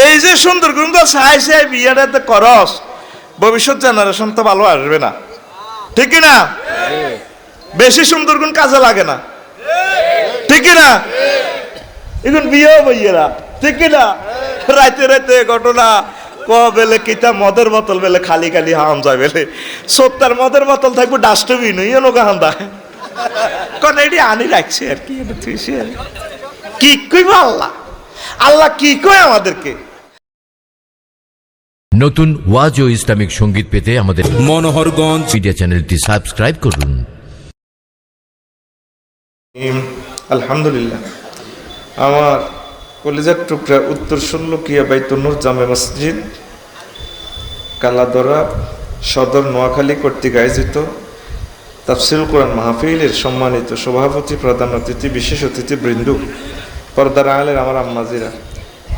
এই যে সুন্দর করে তো চাই বিয়েটাতে করস, ভবিষ্যৎ জেনারেশন তো ভালো আসবে না, ঠিক না? বেশি সুন্দর গুণ কাজে লাগে না, ঠিক না? এখন বিয়েও বইয়েরা, ঠিক না? রাইতে রাইতে ঘটনা বেলে কিতা মদের বোতল বেলে খালি খালি হাম যায় বেলে 70 মদের বোতল থাকবো ডাস্টবিন হান্দা কোন এটি আনি রাখছে আর কি কি কইব আল্লাহ, আল্লাহ কি কয় আমাদেরকে? নতুন ওয়াজ ও ইসলামিক সঙ্গীত পেতে আমাদের মনোহরগঞ্জ মিডিয়া চ্যানেলটি সাবস্ক্রাইব করুন। আলহামদুলিল্লাহ, আমার কলেজের টুকরা উত্তর ষোলকিয়া বাইতুন্নুর জামে মসজিদ কালাদরা সদর নোয়াখালী কর্তৃক আয়োজিত তাফসিরুল কোরআন মাহফিলের সম্মানিত সভাপতি, প্রধান অতিথি, বিশেষ অতিথি বৃন্দ, পর্দার আলের আমার আম্মাজিরা,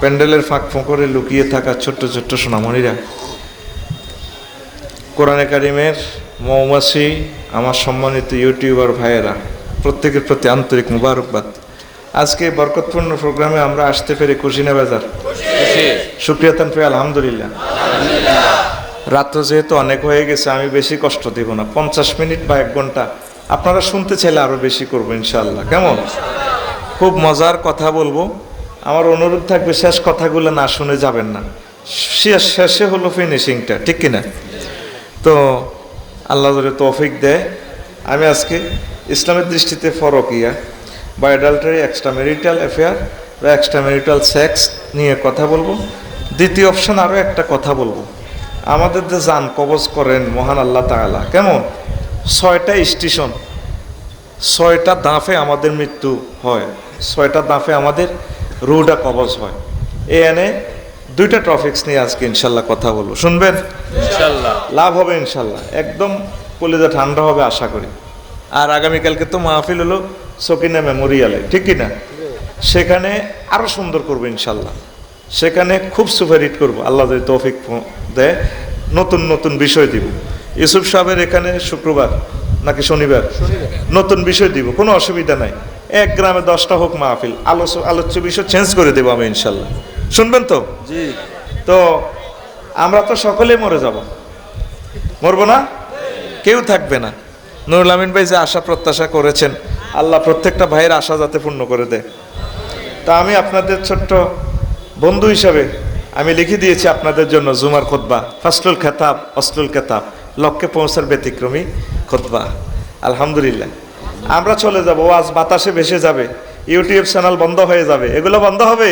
প্যান্ডেলের ফাঁক ফোঁকরে লুকিয়ে থাকা ছোট্ট ছোট্ট সোনামণিরা, কোরআনে কারিমের মৌমাছি, আমার সম্মানিত ইউটিউবার ভাইয়েরা, প্রত্যেকের প্রতি আন্তরিক মুবারকবাদ। আজকে বরকতপূর্ণ প্রোগ্রামে আমরা আসতে পেরে খুশি না বেজার? শুকরিয়া তান পেয়ে আলহামদুলিল্লাহ। রাত্র যেহেতু অনেক হয়ে গেছে, আমি বেশি কষ্ট দেব না, 50 মিনিট বা 1 ঘন্টা আপনারা শুনতে চাইলে আরো বেশি করবো ইনশাআল্লাহ। কেমন? খুব মজার কথা বলবো। আমার অনুরোধ থাকবে শেষ কথাগুলো না শুনে যাবেন না, শেষে হলো ফিনিশিংটা, ঠিক কিনা? তো আল্লাহ যদি তৌফিক দেয়, আমি আজকে ইসলামের দৃষ্টিতে ফরকিয়া বা অ্যাডাল্টারি, এক্সট্রা ম্যারিটাল অ্যাফেয়ার বা এক্সট্রা ম্যারিটাল সেক্স নিয়ে কথা বলবো। দ্বিতীয় অপশন আরও একটা কথা বলবো, আমাদের যে জান কবজ করেন মহান আল্লাহ তাআলা, কেমন 6টা স্টেশন, 6টা দাঁফে আমাদের মৃত্যু হয়, 6টা দাঁফে আমাদের রুহটা কবজ হয়। এনে 2টা টপিকস নিয়ে আজকে ইনশাল্লাহ কথা বলবো, শুনবেন? ইনশাল্লাহ লাভ হবে, ইনশাল্লাহ একদম কলিজা ঠান্ডা হবে আশা করি। আর আগামীকালকে তো মাহফিল হলো সকিনা মেমোরিয়ালে, ঠিক কিনা? সেখানে আরো সুন্দর করবো ইনশাল্লাহ, সেখানে খুব সুপারহিট করবো আল্লাহ যদি তৌফিক দেয়, নতুন নতুন বিষয় দিব। ইউসুফ সাহেবের এখানে শুক্রবার নাকি শনিবার নতুন বিষয় দিব, কোনো অসুবিধা নাই। এক গ্রামে 10টা হোক মাহফিল, আলোচ্য বিষয় চেঞ্জ করে দেবো আমি ইনশাল্লাহ, শুনবেন তো? জি। তো আমরা তো সকলেই মরে যাব, মরবো না? কেউ থাকবে না। নুরুল আমিন ভাই যে আশা প্রত্যাশা করেছেন, আল্লাহ প্রত্যেকটা ভাইয়ের আশা যাতে পূর্ণ করে দেয়। তা আমি আপনাদের ছোট্ট বন্ধু হিসাবে আমি লিখে দিয়েছি আপনাদের জন্য জুমার খুতবা, ফাসলুল খেতাব অসলুল খেতাব, লক্ষ্যে পৌঁছার ব্যতিক্রমী খুতবা। আলহামদুলিল্লাহ, আমরা চলে যাব, আজ বাতাসে ভেসে যাবে, ইউটিউব চ্যানেল বন্ধ হয়ে যাবে, এগুলো বন্ধ হবে,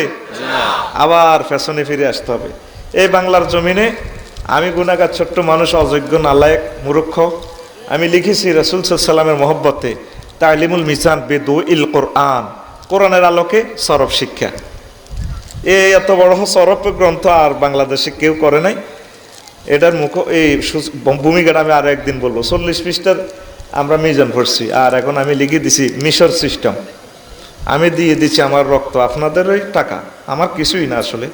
আবার ফ্যাশনে ফিরে আসতে হবে। এই বাংলার জমিনে আমি গুনাহগার ছোট্ট মানুষ, অযোগ্য, নালায়েক, মূর্খ, আমি লিখেছি রাসূল সাল্লাল্লাহু আলাইহি ওয়াসাল্লামের মহব্বতে তালিমুল মিজান বিদুইল কোরআন, কোরআনের আলোকে সরব শিক্ষা। এই এত বড় সরব গ্রন্থ আর বাংলাদেশে কেউ করে নাই। এটার এই ভূমিকাটা আমি আরো একদিন বলবো। 40 পৃষ্ঠার আমরা মিজান পড়ছি, আর এখন আমি লিখে দিছি মিশর সিস্টেম। আমি দিয়ে দিচ্ছি আমার রক্ত, আপনাদের ওই টাকা, আমার কিছুই না আসলে।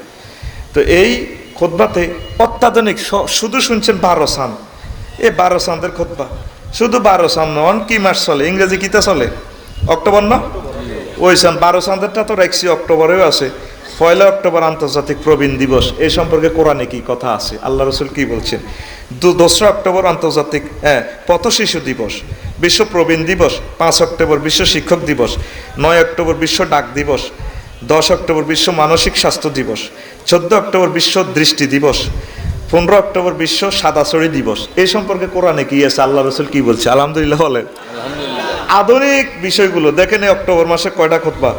তো এই খুতবাতে অত্যাধুনিক, শুধু শুনছেন 12 সান, এই 12 চাঁদের খুতবা, শুধু 12 চাঁদ নন, কি মাস চলে? ইংরেজি কিতা চলে? অক্টোবর না? ওই চাঁদ 12 চাঁদেরটা তো রাখছি, অক্টোবরেও আছে। 1 অক্টোবর আন্তর্জাতিক প্রবীণ দিবস, এই সম্পর্কে কোরআনে কি কথা আছে, আল্লাহ রসুল কি বলছেন? 2 অক্টোবর আন্তর্জাতিক পথ শিশু দিবস, বিশ্ব প্রবীণ দিবস। 5 অক্টোবর বিশ্ব শিক্ষক দিবস। 9 অক্টোবর বিশ্ব ডাক দিবস। 10 অক্টোবর বিশ্ব মানসিক স্বাস্থ্য দিবস। 14 অক্টোবর বিশ্ব দৃষ্টি দিবস। 15 অক্টোবর বিশ্ব সাদাছড়ি দিবস। এই সম্পর্কে কোরআনে কি আছে, আল্লাহ রসুল কি বলছে? আলহামদুলিল্লাহ বলেন। আধুনিক বিষয়গুলো দেখেন, এই অক্টোবর মাসে কয়টা খুতবা।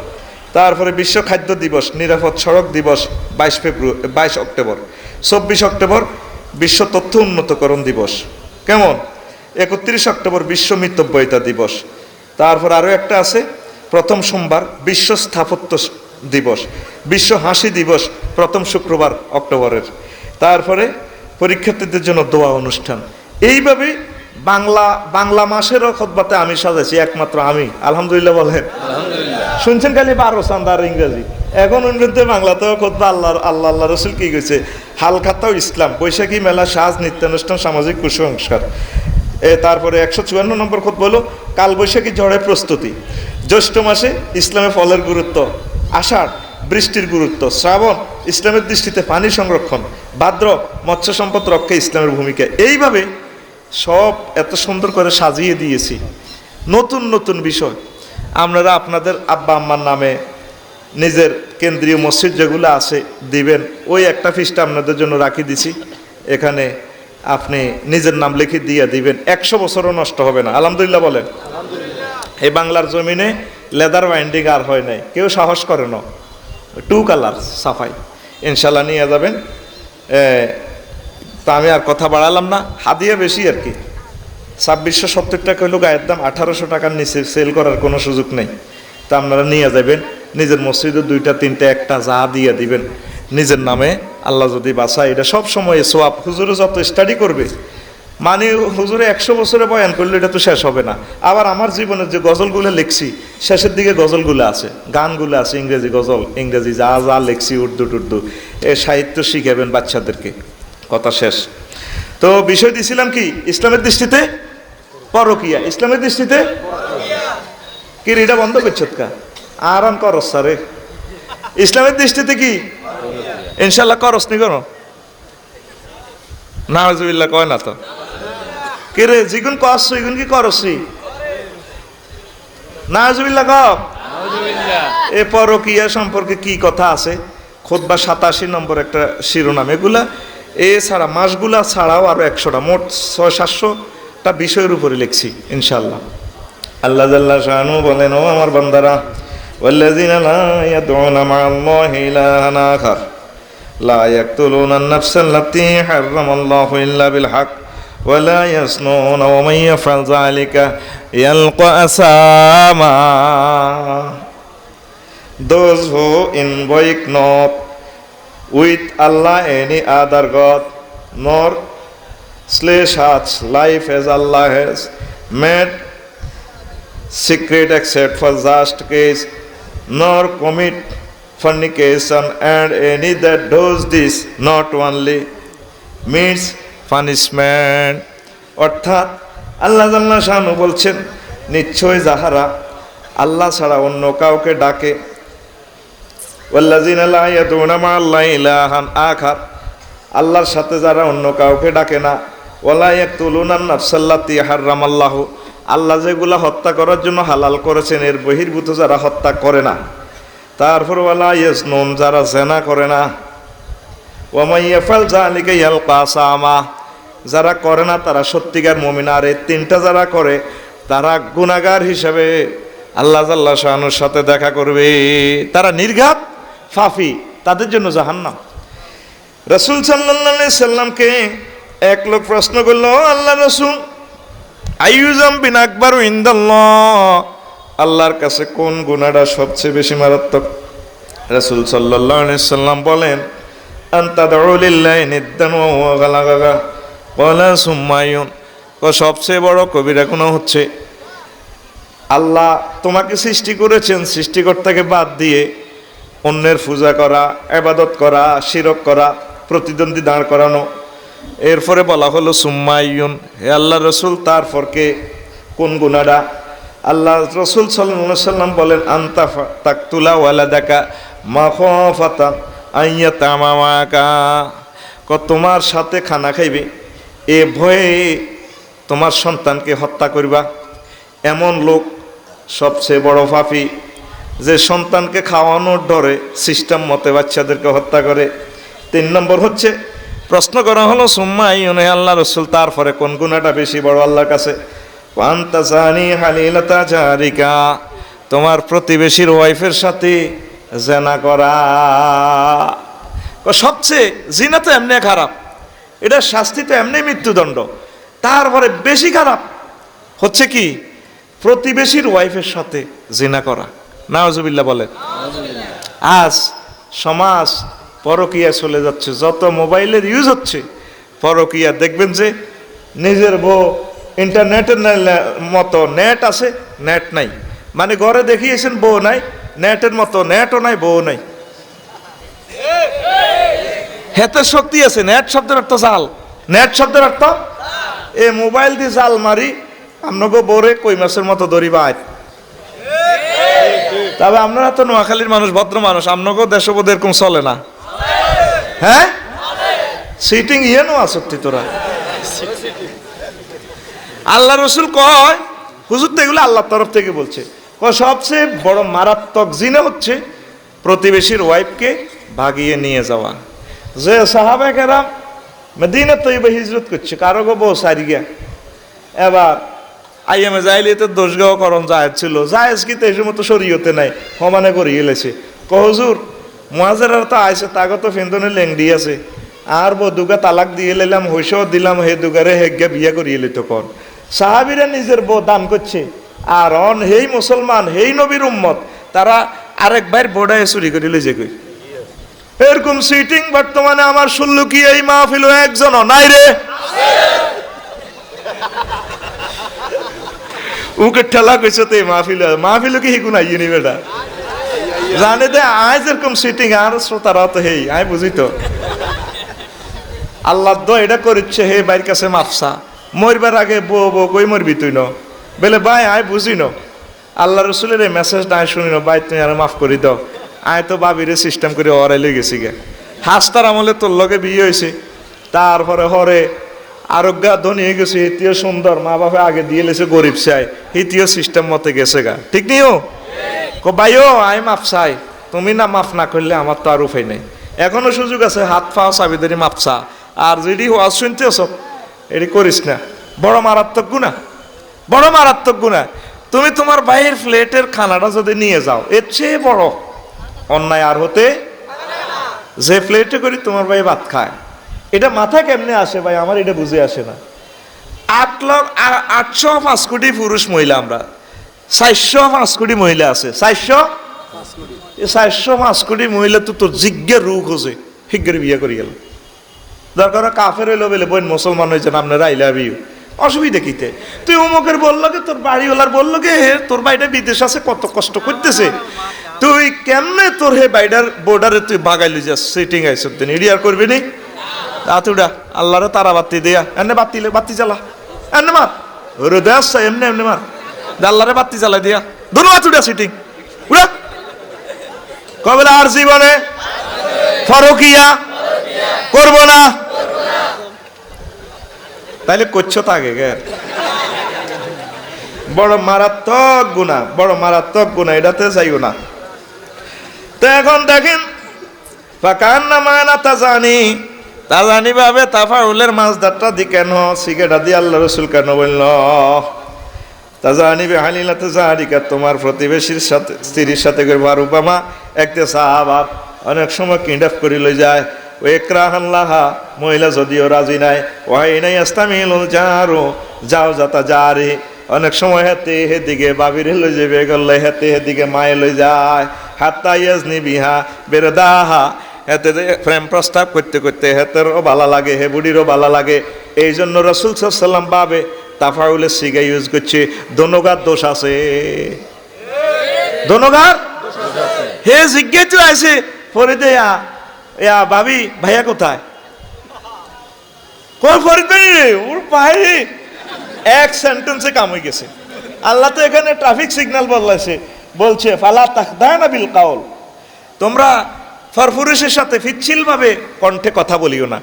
তারপরে বিশ্ব খাদ্য দিবস, নিরাপদ সড়ক দিবস 22 অক্টোবর। 24 অক্টোবর বিশ্ব তথ্য উন্নতকরণ দিবস, কেমন? 31 অক্টোবর বিশ্ব মিতব্যয়িতা দিবস। তারপর আরো একটা আছে, প্রথম সোমবার বিশ্ব স্থাপত্য দিবস। বিশ্ব হাসি দিবস প্রথম শুক্রবার অক্টোবরের। তারপরে পরীক্ষার্থীদের জন্য দোয়া অনুষ্ঠান। এইভাবে বাংলা মাসেরও খুতবাতে আমি সাজাইছি, একমাত্র আমি। আলহামদুলিল্লাহ বলেন। শুনছেন খালি 12 চাঁদ আর ইংরেজি, এখন ইংরেজিতে বাংলাতেও খুতবা। আল্লাহ রসুল কি কইছে? হালখাতাও ইসলাম, বৈশাখী মেলা, সাজ, নৃত্যানুষ্ঠান, সামাজিক কুসংস্কার। তারপরে 154 নম্বর খুতবা হলো কাল বৈশাখী ঝড়ের প্রস্তুতি। জ্যৈষ্ঠ মাসে ইসলামে ফলের গুরুত্ব, আষাঢ় বৃষ্টির গুরুত্ব, শ্রাবণ ইসলামের দৃষ্টিতে পানি সংরক্ষণ, ভাদ্র মৎস্য সম্পদ রক্ষা ইসলামের ভূমিকা। এইভাবে সব এত সুন্দর করে সাজিয়ে দিয়েছি। নতুন নতুন বিষয় আপনারা আপনাদের আব্বা আম্মার নামে নিজের কেন্দ্রীয় মসজিদ যেগুলো আছে দিবেন, ওই একটা ফিসটা আপনাদের জন্য রাখি দিছি। এখানে আপনি নিজের নাম লিখে দিয়ে দিবেন, 100 বছরও নষ্ট হবে না। আলহামদুলিল্লাহ বলেন। এই বাংলার জমিনে লেদার বাইন্ডিং আর হয় নাই, কেউ সাহস করে না। 2 কালার সাফাই ইনশাল্লাহ নিয়ে যাবেন। তা আমি আর কথা বাড়ালাম না, হাদিয়া বেশি আর কি। 2670 টাকা হলো গায়ের দাম, 1800 টাকার নিচে সেল করার কোনো সুযোগ নেই। তা আপনারা নিয়ে যাবেন, নিজের মসজিদে 2টা 3টা 1টা যা দিয়ে দিবেন নিজের নামে। আল্লাহ যদি বাঁচায়, এটা সব সময় সোয়াব। হুজুরে যত স্টাডি করবে, মানে হুজুরে 100 বছরে বয়ান করলে এটা তো শেষ হবে না। আবার আমার জীবনের যে গজলগুলো লিখছি, শেষের দিকে গজলগুলো আছে, গানগুলো আছে, ইংরেজি গজল, ইংরেজি যা যা লিখছি, উর্দু টুর্দু, এ সাহিত্য শিখাবেন বাচ্চাদেরকে। কথা শেষ। তো বিষয় দিছিলাম কি, ইসলামের দৃষ্টিতে পরকিয়া, ইসলামের দৃষ্টিতে কি, এটা বন্ধ করছো কা, আরাম করস সারে। ইসলামের দৃষ্টিতে কি, ইনশাল্লাহ করস নি করো নাউজুবিল্লাহ কয় না তো কে রে, যেগুন করছ এগুন কি করছি নাউজুবিল্লাহ কও। এ পরকিয়া সম্পর্কে কি কথা আছে, খুতবা 87 নম্বর একটা শিরোনাম। এগুলা এছাড়া মাসগুলা ছাড়াও আরো 100টা, মোট 600-700টা বিষয়ের উপরে লিখছি ইনশাল্লাহ। আল্লাহ জাল্লা শানু বলেন, ও আমার বান্দারা, ওয়াল্লাযিনা লা ইয়াদউনা মা'আল্লাহি ইলাহান আখার লা ইয়াকতুলুনা আন-নাফসা আল্লাতী হারামাল্লাহু ইল্লা বিল হক ওয়া লা ইয়াসনুনা ওয়া মান ইয়াফআল যালিকা ইয়ালকা আসামা। Those who invoke not with Allah any other God, nor slay such life as Allah has made secret except for just case, nor commit fornication, and any that does this not only meets punishment. অর্থাৎ আল্লাহ জাল্লা শানু বলছেন, নিশ্চয় যাহারা আল্লাহ ছাড়া অন্য কাউকে ডাকে, ওয়াল্লাযিনা লা ইয়াদউনা মা'আল্লাহি ইলাহান আখার, আল্লাহর সাথে যারা অন্য কাউকে ডাকে না, ওয়ালা ইয়াকতুলুনা আন-নাফসাল্লাতী হারামাল্লাহু, আল্লাহ যেগুলা হত্যা করার জন্য হালাল করেছেন এর বহির্ভূত যারা হত্যা করে না, তারপর ওয়ালা ইয়াসনুন, যারা জিনা করে না, ওয়া মান ইয়াফআল যালিকা ইয়ালকা আসামা, যারা করে না তারা সত্যিকার মুমিন। আর এই 3টা যারা করে তারা গুনাহগার হিসেবে আল্লাহ জাল্লা শানুর সাথে দেখা করবে, তারা নির্ঘাত ফাফি, তাদের জন্য জাহান্নাম। রাসূল সাল্লাল্লাহু আলাইহি সাল্লামকে এক লোক প্রশ্ন করলো, আল্লাহ রাসূল, আইয়ু যামবিন আকবারু ইনদাল্লাহ, আল্লাহর কাছে কোন গুনাহটা সবচেয়ে বেশি মারাত্মক? রাসূল সাল্লাল্লাহু আলাইহি সাল্লাম বলেন, আনতা দাউ লিল্লাহি নিদ্দান ওয়া হুয়া গালাগাগা ক্বালা সুম্মায়ুন, সবচেয়ে বড় কবিরা গুনাহ হচ্ছে আল্লাহ তোমাকে সৃষ্টি করেছেন, সৃষ্টিকর্তাকে বাদ দিয়ে অন্যের পূজা করা, ইবাদত করা, শিরক করা, প্রতিদ্বন্দ্বী দাঁড় করানো। এরপরে বলা হলো সুম্মায়ুন, হে আল্লাহ রসুল তারপর কে, কোন গুনাহটা? আল্লাহ রসুল সাল্লাল্লাহু আলাইহি সাল্লাম বলেন, আনতা তাকতুলা ওয়ালাদাকা মাখাফাতা আইয়াতামামাকা, তোমার সাথে খানা খাইবে এ ভয়ে তোমার সন্তানকে হত্যা করবা। এমন লোক সবচেয়ে বড় পাপী, যে সন্তানকে খাওয়ানোর ডরে সিস্টেম মতে বাচ্চাদেরকে হত্যা করে। 3 নম্বর হচ্ছে, প্রশ্ন করা হলো সুম্মায়ুন, হে আল্লাহ রসুল তারপরে কোন গুনাহটা বেশি বড় আল্লাহর কাছে? ওয়ান্তা জানি হালিলাতা জারিকা, তোমার প্রতিবেশীর ওয়াইফের সাথে জিনা করা। সবচেয়ে জিনা তো এমনি খারাপ, এটা শাস্তি তো এমনি মৃত্যুদণ্ড, তারপরে বেশি খারাপ হচ্ছে কি, প্রতিবেশীর ওয়াইফের সাথে জিনা করা। নাউজুবিল্লাহ বলে। আজ সমাজ পরকিয়া চলে যাচ্ছে, যত মোবাইলের ইউজ হচ্ছে পরকিয়া। দেখবেন যে নিজের বউ ইন্টারনেটের মতো নেট আছে, নেট নাই, মানে ঘরে দেখিয়েছেন বউ নাই, নেটের মতো নেটও নাই, বউ নাই। হেতের শক্তি আছে, নেট শব্দের অর্থ জাল, নেট শব্দের অর্থ এ মোবাইল দিয়ে জাল মারি আপনাকে বউরে কই মাছের মতো ধরিবা। তবে আপনারা তো নোয়াখালীর মানুষ, ভদ্র মানুষ, আপনাকেও দেশবোধ এরকম চলে না। হ্যাঁ সিটিং ইয়েনো আসত্তি তোরা আল্লাহ রসুল কয় হুজুর তো এগুলো আল্লাহর তরফ থেকে বলছে সবচেয়ে বড় মারাত্মক জিনা হচ্ছে প্রতিবেশীর ওয়াইফকে ভাগিয়ে নিয়ে যাওয়া। যে সাহাবায়ে কেরাম মদিনা তৈবা হিজরত করছে কারো গো বউ সারি গিয়া এবার আইএমএ জাইলিতে দোষগাও করণ জায়েজ ছিল জায়েজ কি এই সময় তো শরীয়তে নাই সমানে করে গেলেছে হুজুর মুয়াজেরার তো আইসে তাগত ফিন্দনে লেংডি আছে আর বউ দুগা তালাক দিয়ে লাইলাম হইসও দিলাম হে দুগারে হেগ্যা বিয়া করিয়ে লিত কর সাহাবীরা নিজের বউ দান করছে আর অন হেই মুসলমান হেই নবীর উম্মত তারা আরেক ভাইয়ের বোর্ডায় চুরি করে লইছে কই এরকম সিটিং বর্তমানে আমার শুনলু কি এই মাহফিল একজন নাই রে উকে ঠেলা কইছে তো এই মাহফিল কি হিকু নাই ইনি বেটা জানে দে আজ এরকম সিটিং আর শ্রোতারা তো হেই আই বুঝি তো আল্লাহ তো এটা করিচ্ছে হে বাইর কাছে মাফসা মরবার আগে বউ বউ কই মরবি তুই ন বলে ভাই আয় বুঝি ন আল্লাহ রসুলের এই মেসেজটা আয় শুনি ভাই তুমি আর মাফ করি দাও আয় তো বাবিরে সিস্টেম করে ওরাই লই গেছি গে হাসতার আমলে তোর লগে বিয়ে হয়েছে তারপরে হরে আরোগ্যা ধনী হয়ে গেছে হিতীয় সুন্দর মা বাপে আগে দিয়ে লেছে গরিব চাই হিতীয় সিস্টেম মতে গেছে গা ঠিক নিও ভাইও আয় মাফ চাই তুমি না মাফ না করলে আমার তো আর উপায় নেই এখনো সুযোগ আছে হাত পাও চাবিদারি মাপসা আর যদি ওয়াজ শুনতে সব এটি করিস না বড় মারাত্মক গুণা বড় মারাত্মক গুণা তুমি তোমার ভাইয়ের ফ্ল্যাটের খানাটা যদি নিয়ে যাও এর চেয়ে বড় অন্যায় আর হতে যে ফ্ল্যাটে করি তোমার ভাই ভাত খায় এটা মাথা কেমনে আসে ভাই আমার এটা বুঝে আসে না 805 কোটি পুরুষ মহিলা আমরা 405 কোটি মহিলা আছে 405 কোটি মহিলা তো তোর জিজ্ঞের রূপ হচ্ছে হিগ্গের বিয়ে করে গেল দরকার কাফের হইলো বলে বোন মুসলমান হয়েছে আপনারা আই লাভ ইউ অসুবিধা কিতে তুই অমুকের বললো কে তোর বাড়িওয়ালার বললো কে তোর বাড়িটা বিদেশ আছে কত কষ্ট করতেছে তুই কেমনে তোর হে বাইডার বর্ডারে তুই বাগাইলি যাস সিটিং আইস দিন এডিয়ার করবি নি আতুডা আল্লাহরে তারা বাতি দেয়া এনে বাতি জ্বালা এনে মার ওরে দেশ এমনি এমনি মার আল্লাহরে বাতি জ্বালাই দিয়া দুনো আতুডা সিটিং উড়া কবে আর জীবনে ফরকিয়া করব না তাইলে করছো তাকে গে বড় মারাত্মক গুণা বড় মারাত্মক গুণা এটাতে যাইও না তো এখন দেখেন ফাকান্না মানা তাজানি ভাবে তাফাউলের মাছদারটা দি কেন সিগারেটা দিয়ে আল্লাহ রসুল কেন বলল তাজানি বেহালিলা তাজারিকা তোমার প্রতিবেশীর সাথে স্ত্রীর সাথে করবার উপামা একটা সাহাবাত অনেক সময় কিডন্যাপ করে লই যায় ও একরাহাল্লাহা মহিলা যদিও রাজি নাই ওয়াই নাই আস্তামিলুল জারু যাও যাতা জারি অনেক সময় হেতে হেদিকে বাবির লই যাবে গল্লে হেতে হেদিকে মায়ে লই যায় হাত্তা ইয়াজনি বিহা বেরদাহা হেতে প্রেম প্রস্তাব করতে করতে হেতেরও ভালো লাগে হে বুড়িরও ভালো লাগে এই জন্য রাসূল সাল্লাল্লাহু আলাইহি ওয়াসাল্লাম বাবে তাফাউলের সিগা ইউজ করছে দোনোগার দোষ আছে দোনোগার হে জিজ্ঞেস আছে ফরিদে ইয়া ভাবি ভাইয়া কোথায় কোন ফরিদ ভাই রে ওর পায়ে এক সেন্টেন্সে কাম হয়ে গেছে আল্লাহ তো এখানে ট্রাফিক সিগন্যাল বদলাইছে বলছে ফালা তাখদানা বিল কাউল তোমরা ফরফুরেশের সাথে ফিচ্ছিল ভাবে কণ্ঠে কথা বলিও না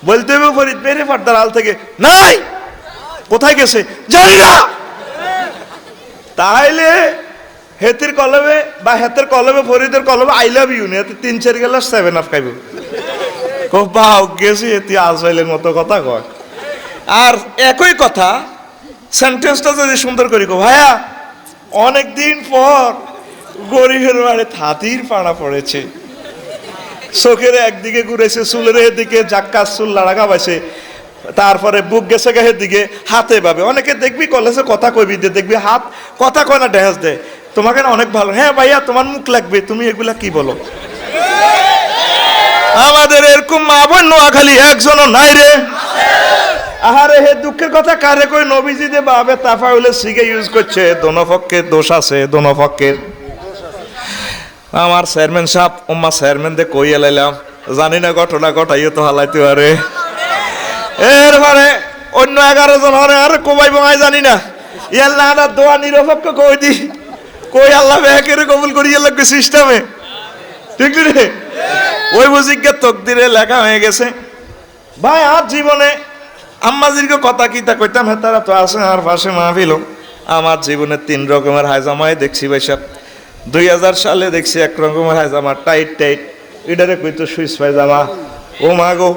বলতে হবে ফরিদ বেরে পর্দার আল থেকে নাই কোথায় গেছে জানি না তাইলে হেতের কলবে বা হেতের কলবে ফরিদের কলবে আই লাভ ইউ নিয়ে 3-4 গেলাস 7 আপ খাইব কো বাও গেছি এতি আজরাইলের মতো কথা কয় আর একই কথা সেন্টেন্সটা যদি সুন্দর করি কো ভাইয়া অনেকদিন পর গরিবের বাড়ি হাতির পাড়া পড়েছে চোখের একদিকে ঘুরেছে চুলের এদিকে জাক্কা চুল লাড়াগা পাইছে তারপরে বুক গেছে গায়ের দিকে হাতে পাবে অনেকে দেখবি কলেজে কথা কইবি দেখবি হাত কথা কয় না ড্যাস দেয় তোমাকে না অনেক ভালো হ্যাঁ ভাইয়া তোমার মুখ লাগবে তুমি এগুলা কি বলো আমাদের এরকম মা বোন নোয়াখালী একজনও নাই রে আহারে হে দুঃখের কথা কারে কই নবীজি দে বাবে তাফাউলের সিগে ইউজ করছে দোনো পক্ষের দোষ আছে দোনো পক্ষের আমার চেয়ারম্যান সাহেব উম্মা চেয়ারম্যান দে কই এলাইলাম জানি না ঘটনা ঘটাইও তো হালাইতে পারে এরপরে অন্য 11 জন হরে আর কোবাই বঙাই জানি না ইয়াল্লাহ না দোয়া নিরপেক্ষ কই দি কই আল্লাহ বেহেকেরে কবুল করিয়ে লাগবে সিস্টেমে ঠিক রে ওই বুঝিকে তকদিরে লেখা হয়ে গেছে। ভাই আর জীবনে আম্মাজিরকে কথা কিতা কইতাম, হেতারা তো আছে আর পাশে মাহফিল। আমার জীবনে 3 রকমের হায়জামাই দেখছি ভাইসাব। 2000 সালে দেখছি এক রকমের হায়জামা, টাইট টাইট, এটারে কইতো সুইচ পায়জামা। ও মা গো,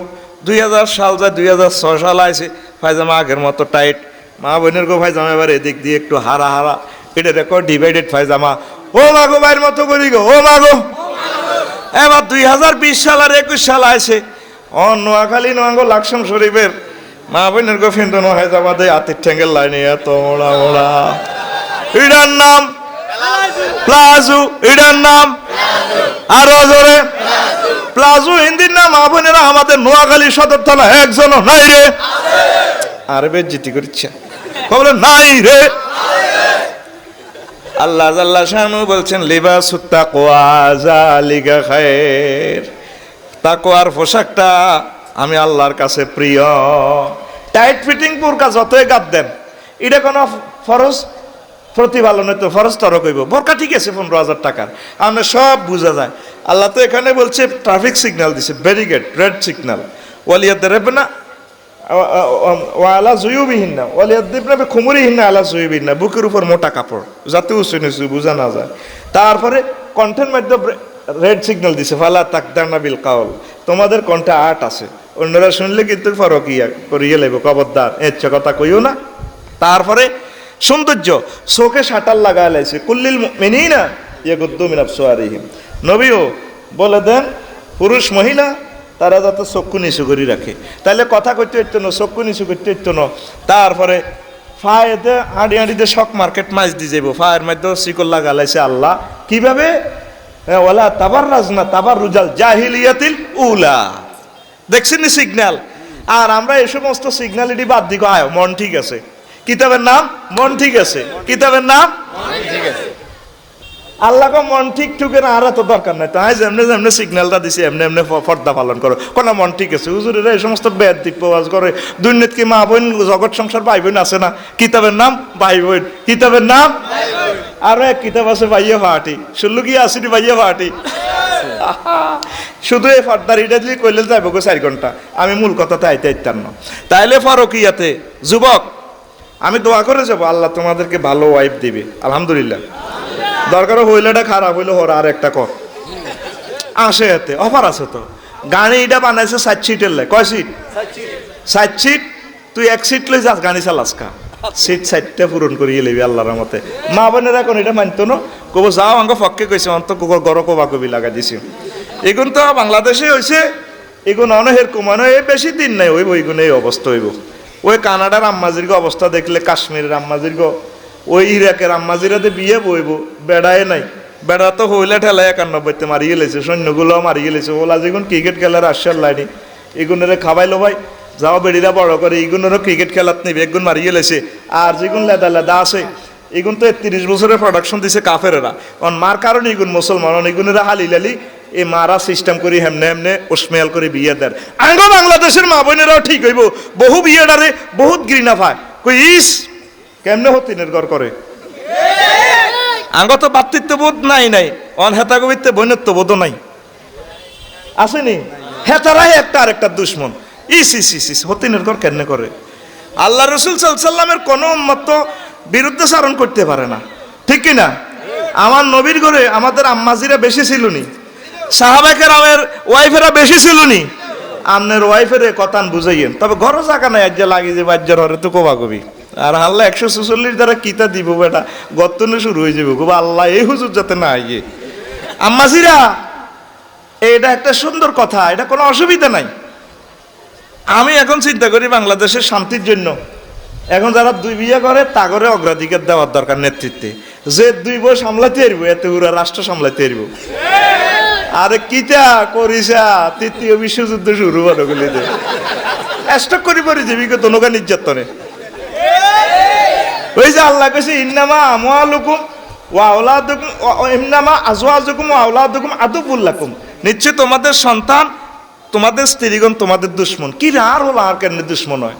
2000 সাল যায় 2006 সাল আইছে, পায়জামা আগের মতো টাইট। মা বোনের গো পায়জামা এবার এদিক দিয়ে একটু হারা হারা, এটারে কো ডিভাইডেড পায়জামা। ও মা গো, ভাইয়ের মতো করি গো, ও মা গো। এবার 2020 সাল আর 21 সাল আইছে, নোয়াখালী নোয়াঙ্গো লাকসাম শরীফের মা বোনের গো ফিন্দন হায়জামা দেয় হাতের ঠ্যাঙ্গের লাইনে এত মোড়া মোড়া। এটার নাম প্লাজো, এটার নাম আরো জোরে প্লাজো। হিন্দির নাম মা বোনেরা আমাদের নোয়াখালী সদর থানা একজনও নাই রে। আরে বেজ্জিতি করছে, খবর নাই রে। আল্লাহ জাল্লা শানু বলছেন লিবাসুত তাকওয়া যালিকা খায়র। তাকওয়ার পোশাকটা আমি আল্লাহর কাছে প্রিয়। টাইট ফিটিং বোরকা যতই গাদ দেন, এটা কোনো ফরজ প্রতিপালনে তো ফরজ তর কইব। বোরকা ঠিক আছে 15,000 টাকার, আমরা সব বোঝা যায়। আল্লাহ তো এখানে বলছে ট্রাফিক সিগন্যাল দিছে, ব্যারিকেড, রেড সিগন্যাল। ওয়ালিয়াদরিবনা ওয়ালা জুয়ুবিহিন্না ওয়ালিয়াদরিবনা খুমুরিহিন্না আলা জুয়ুবিহিন্না, বুকের উপর মোটা কাপড় যাতে উঁচু নিচু বোঝা না যায়। তারপরে কণ্ঠের মধ্যে রেড সিগন্যাল দিছে, ফালা তাকদারনা বিল কাউল, তোমাদের কণ্ঠে আট আছে, অন্যরা শুনলে কিন্তু ফরকিয়া করিয়ে লাগবে, খবরদার এচ্ছা কথা কইও না। তারপরে সৌন্দর্য, চোখে শাটার লাগায় লাইছে, কুল্লিল মুমিনিনা ইয়াগুদ্দু মিন আবসারিহিম। নবীও বলে দেন পুরুষ মহিলা তারা যাতে চক্ষু নিচু করে রাখে। তাহলে কথা কইতে হইতো না, চক্ষু নিচু করতে হইতো না। তারপরে ফায়েতে হাঁড়ি হাঁড়িতে শক মার্কেট মাছ দিয়ে যাবো, ফায়ের মধ্যে শিকল লাগালাইছে আল্লাহ। কিভাবে? ওলা তাবার রাজনা তাবার রুজাল জাহিলিয়াতিল উলা। দেখছেন নি সিগন্যাল? আর আমরা এই সমস্ত সিগন্যালিটি বাদ দিকে আয় মন ঠিক আছে, কিতাবের নাম মন ঠিক আছে, কিতাবের নাম ঠিক আছে। আল্লাহ মন ঠিক ঠুকের আর তো দরকার নাই, তাই যেমনি যেমনি সিগন্যালটা দিছে এমনি এমনি পর্দা পালন করো, কোন মন ঠিক আছে। হুজুরেরা এই সমস্ত বেদ দিপ্পাজ করে, দুর্নীতি কি মা বোন জগৎ সংসার ভাই বোন আছে না, কিতাবের নাম ভাই বোন, কিতাবের নাম। আরো এক কিতাব আছে ভাইয়া ফাটি, শুনলো কি আসিনি ভাইয়া ফাটি। শুধু এই পর্দার এটা দিয়ে কইলে যাইব গো 4 ঘন্টা, আমি মূল কথাতে আইতে আইতাম না। তাইলে ফরকিয়াতে যুবক আমি দোয়া করে যাবো, আল্লাহ তোমাদেরকে ভালো ওয়াইফ দিবে আলহামদুলিল্লাহ। দরকার হইলেটা খারাপ হইলে হর আর একটা কর আসে, এতে অফার আছে তো। গাড়ি এটা বানাইছে 7 সিটের লাই, কয় সিট? 7 সিট। তুই 1 সিট লই যাস, গাড়ি চালাস কা, সিট 7টা পূরণ করিয়ে লইবি আল্লাহর রহমতে। মা বোনেরা এখন এটা মানতো না, কব যাও আঙ্গ ফককে কইছে অন্ত গর কবা কবি লাগাই দিছি। এগুন তো বাংলাদেশে হয়েছে, এগুন অনেহের কমানো এই বেশি দিন নাই হইব, এগুন এই অবস্থা হইব। ওই কানাডার আম্মাজির অবস্থা দেখলে, কাশ্মীরের আম্মাজির, ওই ইরাকের আম্মাজিরাতে বিয়ে বইব, বেড়ায় নাই। বেড়া তো হইলে ঠেলায় 91তে মারিয়ে লেছে, সৈন্যগুলো মারিয়ে লেছে। ওলা যেগুন ক্রিকেট খেলার আশ্বাস লাইনি, এগুনেরে খাবাইলো ভাই, যাও বেড়িরা বড় করে, এগুনেরও ক্রিকেট খেলাত নেবে, একগুন মারিয়ে লেছে। আর যেগুন লেদা লেদা আছে, এগুন তো 30 বছরের প্রোডাকশন দিছে কাফেরেরা, কারণ মার কারণে এগুন মুসলমান, এগুনেরা হালিলালি এই মারা সিস্টেম করি হেমনে হেমনে ওসমেয়াল করে বিয়ে দেন। আঙ্গ বাংলাদেশের মা বোনেরাও ঠিক হইব, বহু বিয়েটারে বহুত ঘৃণা পায়, কই ইস কেমনে হতিনের ঘর করে। আঙ্গ তো বাতৃত্ব বোধ নাই নাই, অন হেতা কবিতে বৈনত্ব বোধও নাই, আসেনি? হেতারাই একটা আরেকটা দুশ্মন। ইস ইস ইস ইস হতিনের ঘর কেমনে করে? আল্লাহ রসুল সাল্লামের কোনো উম্মত বিরুদ্ধে চারণ করতে পারে না, ঠিক কিনা? আমার নবীর ঘরে আমাদের আম্মাজিরা বেশি ছিল নি, সাহাবায়ে আমের ওয়াইফেরা বেশি ছিল নি। আপনার ওয়াইফের কথান বুঝাইয়েন, তবে ঘর জায়গা নাই আজ লাগিয়ে যে বাজ্যার হরে তো কবা কবি। আর আল্লাহ 144 দ্বারা কিতা দিব বেটা, গতনে শুরু হয়ে যাবে গো আল্লাহ, এই হুজুর যাতে না আইয়ে। আম্মাজিরা এটা একটা সুন্দর কথা, এটা কোনো অসুবিধা নাই। আমি এখন চিন্তা করি বাংলাদেশের শান্তির জন্য এখন যারা 2 বিয়ে করে তা করে অগ্রাধিকার দেওয়ার দরকার নেতৃত্বে। যে 2 বউ সামলাতে পারব, এতে পুরা রাষ্ট্র সামলাতে পারব। আরে কিটা করিসা 3য় বিশ্বযুদ্ধ শুরু হলো গুলিতে স্টক করি পরে জীবিকা তনুকা নির্যাতনে। ওই যে আল্লাহ কইছে ইন্নামা আমওয়ালুকুম ওয়া আওলাদুকুম ইন্নামা আজওয়াজুকুম ওয়া আওলাদুকুম আদুবুল লাকুম, নিশ্চয় তোমাদের সন্তান তোমাদের স্ত্রীগণ তোমাদের দুশ্মন। কি রে আর হলো আর কেন দুশ্মন হয়,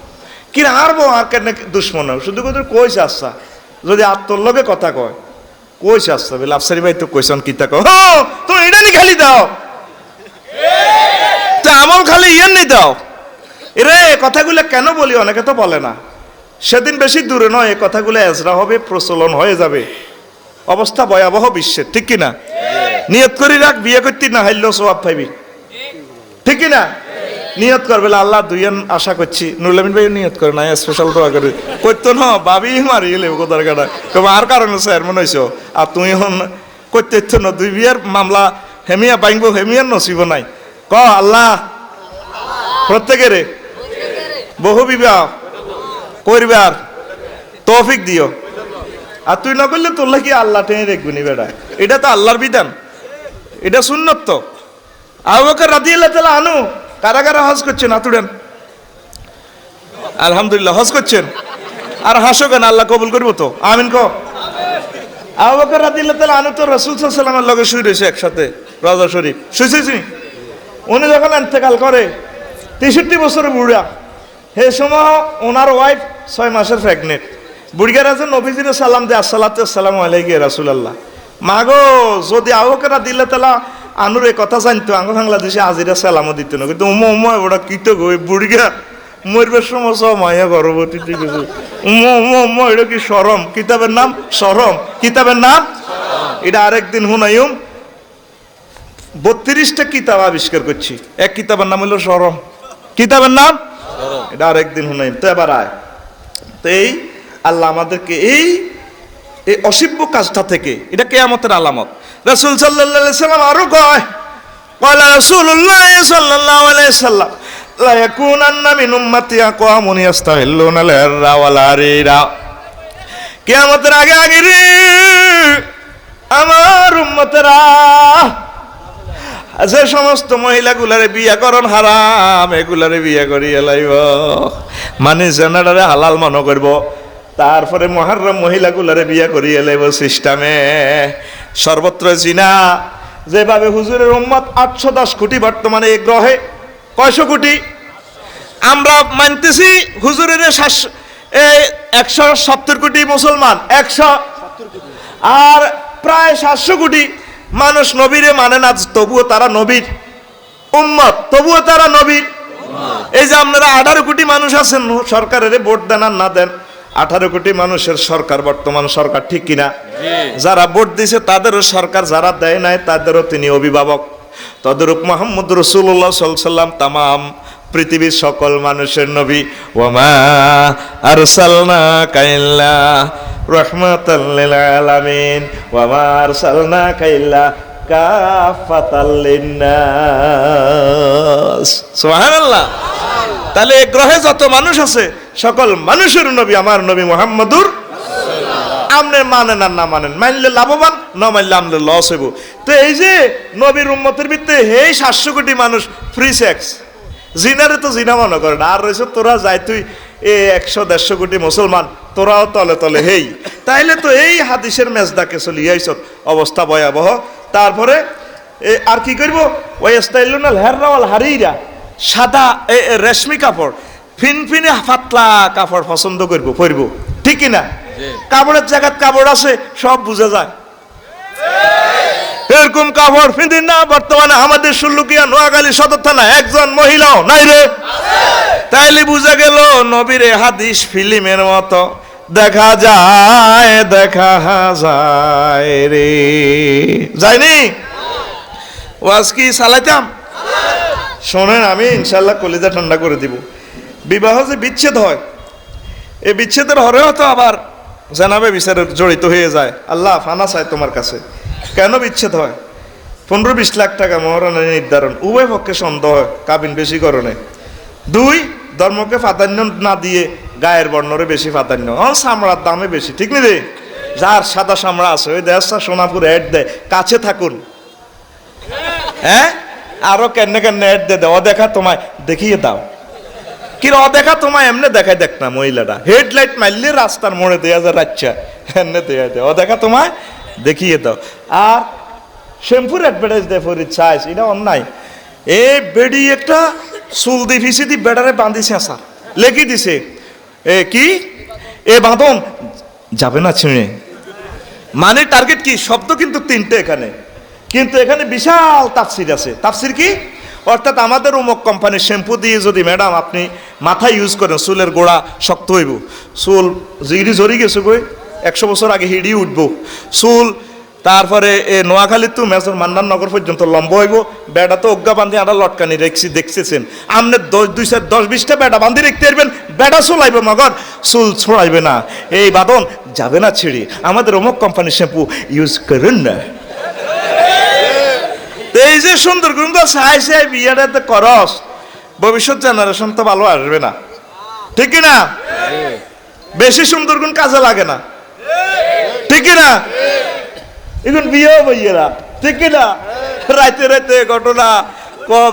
কি রে আর বউ আর কেন দুশ্মন হয়? শুধু কথা কইছে আচ্ছা, যদি আত্মলগে কথা কয় কইছে আচ্ছা বলে আফসারি ভাই তো কইছন কিতা কও তো এটা নি খালি দাও। আমল খালি ইয়ান্নি দাও। এরে কথাগুলো কেন বলি, অনেকে তো বলে না। সেদিন বেশি দূরে নয়, এই কথাগুলো এজরা হবে, প্রচলন হয়ে যাবে। অবস্থা ভয়াবহ বিশ্বের, ঠিক কিনা? নিয়ত করি রাখ, বিয়ে করতে না হাইলেও সওয়াব পাইবি, ঠিক কিনা? নিয়ত করবে আল্লাহ দুইজন আশা করছি। নুরুল আমিন ভাই নিয়ত করে না, স্পেশাল দোয়া করে করতো না, ভাবি মারি গেলে কোথার কাটা তবে আর কারণে স্যার মনে হয়েছ। আর তুই এখন করতে ইচ্ছ না, দুই বিয়ের মামলা হেমিয়া বাইংব, হেমিয়ার নসিব নাই। ক আল্লাহ প্রত্যেকের বহু বিবাহ করবার তৌফিক দিও। আর তুই না করলে তোর কি আল্লাহ টেনে দেখবি নি বেটা? এটা তো আল্লাহর বিধান, এটা সুন্নত তো। আবু বকর রাদিয়াল্লাহু তাআলা আনহু কারা কারা হজ করছেন? আতুড়েন আলহামদুলিল্লাহ, হজ করছেন। আর হাসো কেন? আল্লাহ কবুল করবো তো, আমিন কো। আবু বকর রাদিয়াল্লাহু তাআলা আনহু তো রাসূল সাল্লাল্লাহু আলাইহি ওয়াসাল্লামের লগে শুয়ে রয়েছে একসাথে রওজা শরীফ, শুয়েছি। উনি যখন ইন্তেকাল করে 63 বছরের বুড়া, হে সময় ওনার ওয়াইফ 6 মাসের প্রেগনেন্ট। বুড়িগার আছে নবীজির সালাম দে, আসসালাতু আসসালামু আলাইকা রাসূলুল্লাহ। মাগো যদি আবু বকর রাদিয়াল্লাহু তাআলা আনুর এই কথা জানতো, আঙ্গ বাংলাদেশে আজিরা সালামও দিত না। কিন্তু ওটা কি তো গো বুড়িগা মরবার সময় সব মায়া গর্ভবতী ঠিক আছে। এটা কি শরম? কিতাবের নাম শরম, কিতাবের নাম। এটা আরেকদিন হুনাইম 32টা কিতাব আবিষ্কার করছি, এক কিতাবের নাম হলো শরম, কিতাবের নাম এটা আরেকদিন হুনাইম। তো এবার আয়, তো এই আল্লাহ আমাদেরকে এই অসিব্য কাজটা থেকে, এটা কিয়ামতের আলামত। রাসূল সাল্লাল্লাহু আলাইহি সাল্লাম আরো কয়, ক্বালা রাসূলুল্লাহ সাল্লাল্লাহু আলাইহি সাল্লাম লা ইয়াকুনান্না মিন উম্মতি আকওয়ামুন ইস্তাহিল্লুনা আল-হিররা ওয়াল হারিরা। কিয়ামতের আগে আগে রে আমার উম্মতেরা যে সমস্ত মহিলাগুলারে বিয়া করন হারাম, এগুলারে বিয়া করিয়া লাইব, মানে জেনারে হালাল মনে করব। তারপরে মুহাররম মহিলাগুলারে বিয়া করিয়া লাইব সিস্টেমে। সর্বত্র জিনা, যেভাবে হুজুরের উম্মত 810 কোটি, বর্তমানে এই গ্রহে কয়শো কোটি। আমরা মানতেছি হুজুরের 170 কোটি মুসলমান, 100 আর প্রায় 700 কোটি মানুষ নবীরে মানে না, তবুও তারা নবীর উম্মত, তবুও তারা নবীর। এই যে আপনারা 18 কোটি মানুষ আছেন, সরকারের ভোট দেন আর না দেন, 18 কোটি মানুষের সরকার, বর্তমান সরকার, ঠিক কিনা? যারা ভোট দিছে তাদেরও সরকার, যারা দেয় নাই তাদেরও তিনি অভিভাবক। তদরূপ মুহাম্মদ রাসূলুল্লাহ সাল্লাল্লাহু আলাইহি ওয়াসাল্লাম তামাম পৃথিবীর সকল মানুষের নবী। ওয়ামা আরসালনাকা ইল্লা রাহমাতাল লিল আলামিন ওয়ামা আরসালনাকা ইল্লা কাফাতাল লিন্নাস। সুবহানাল্লাহ। তাহলে এই গ্রহে যত মানুষ আছে সকল মানুষের নবী আমার নবী মুহাম্মদুর রাসূলুল্লাহ। আপনি মানেন আর না মানেন, মানলে লাভবান, না মানলে আমলে লস হইব। তো এই যে নবীর উম্মতের ভিতরে এই 700 কোটি মানুষ ফ্রি সেক্স, জিনারে তো জিনা মনে করে না। আর রয়েছে তোরা যাই তুই 100-150 কোটি মুসলমান, তোরাও তলে তলে হেই। তাইলে তো এই হাদিসের মেজদাকে চলিয়ে আইছ, অবস্থা ভয়াবহ। তারপরে আর কি করব? ওয়াইস্তাইলুনা আল-হিররা ওয়াল হারিরা, সাদা রেশমি কাপড়, ফিনফিনে পাতলা কাপড় পছন্দ করব, পরব, ঠিক কিনা? কাপড়ের জায়গায় কাপড় আছে, সব বুঝা যায়। এরকম কাপড় ফিন্দিন না বর্তমানে আমাদের সুল্লুকিয়া নোয়াখালী সদর থানা একজন মহিলাও নাই রে। তাইলে বুঝা গেল নবীর হাদিস ফিল্মের মতো দেখা যায়, দেখা যায় রে। যায়নি ওয়াজ কি চালাইতাম? শোনেন, আমি ইনশাল্লাহ কলিজা ঠান্ডা করে দিব। বিবাহ যে বিচ্ছেদ হয়, এই বিচ্ছেদের হরেও তো আবার জানাবে বিচারে জড়িত হয়ে যায়। আল্লাহ ফানা চায় তোমার কাছে, কেন বিচ্ছেদ হয়? 15-20 লাখ টাকা মহারণের নির্ধারণ, উভয় পক্ষে সন্দেহ, কাবিন বেশি করণে। 2, ধর্মকে প্রাধান্য না দিয়ে গায়ের বর্ণরে বেশি প্রাধান্য, চামড়ার দামে বেশি, ঠিক নি রে? যার সাদা চামড়া আছে ওই দেশটা সোনাপুর অ্যাড দেয়, কাছে থাকুন। হ্যাঁ, আরো কেন কেন অ্যাড দে দেওয়া, দেখা তোমায় দেখিয়ে দাও। কি অদেখা তোমায় এমনি দেখায়, দেখ না মহিলাটা হেডলাইট মারলে রাস্তার মোড়ে দেয়া যায়, রাচ্চা এমনি দেয়া দেয়, অদেখা তোমায় দেখিয়ে দাও। আর শ্যাম্পুর অ্যাডভার্টাইজ দেয় ফরিদ চাইস, এটা অন্যায়। এ বেডি একটা চুল দি ফিসি দি বেডারে বাঁধিছে, আসা লেখি দিছে কি এ বাঁধন যাবে না ছিঁড়ে। মানে টার্গেট কি? শব্দ কিন্তু 3টে এখানে, কিন্তু এখানে বিশাল তাফসির আছে। তাফসির কি? অর্থাৎ আমাদের অমুক কোম্পানির শ্যাম্পু দিয়ে যদি ম্যাডাম আপনি মাথায় ইউজ করেন চুলের গোড়া শক্ত হইব, চুল জিগড়ি ঝরি গেছে গই 100 বছর আগে হিড়ি উঠব, চুল তারপরে এ নোয়াখালীর তো মেজর মান্নাননগর পর্যন্ত লম্বা হইব, বেড়া তো অজ্ঞা বান্ধি আটা লটকানি রেখছি দেখতেছেন। আপনি 10-20টা বেড়া বান্ধি রেখতে পারবেন, বেড়া চলাইবে মগর চুল ছড়াইবে না, এই বাদন যাবে না ছিঁড়ে। আমাদের অমুক কোম্পানির শ্যাম্পু ইউজ করেন না। এই যে সুন্দর গুণ চাই চাই বিয়েটাতে করস, ভবিষ্যৎ জেনারেশন তো ভালো আসবে না, ঠিক না? বেশি সুন্দর গুণ কাজে লাগে না, ঠিক না? এখন বিয়ে বইয়েরা, ঠিক না? রাইতে রাইতে ঘটনা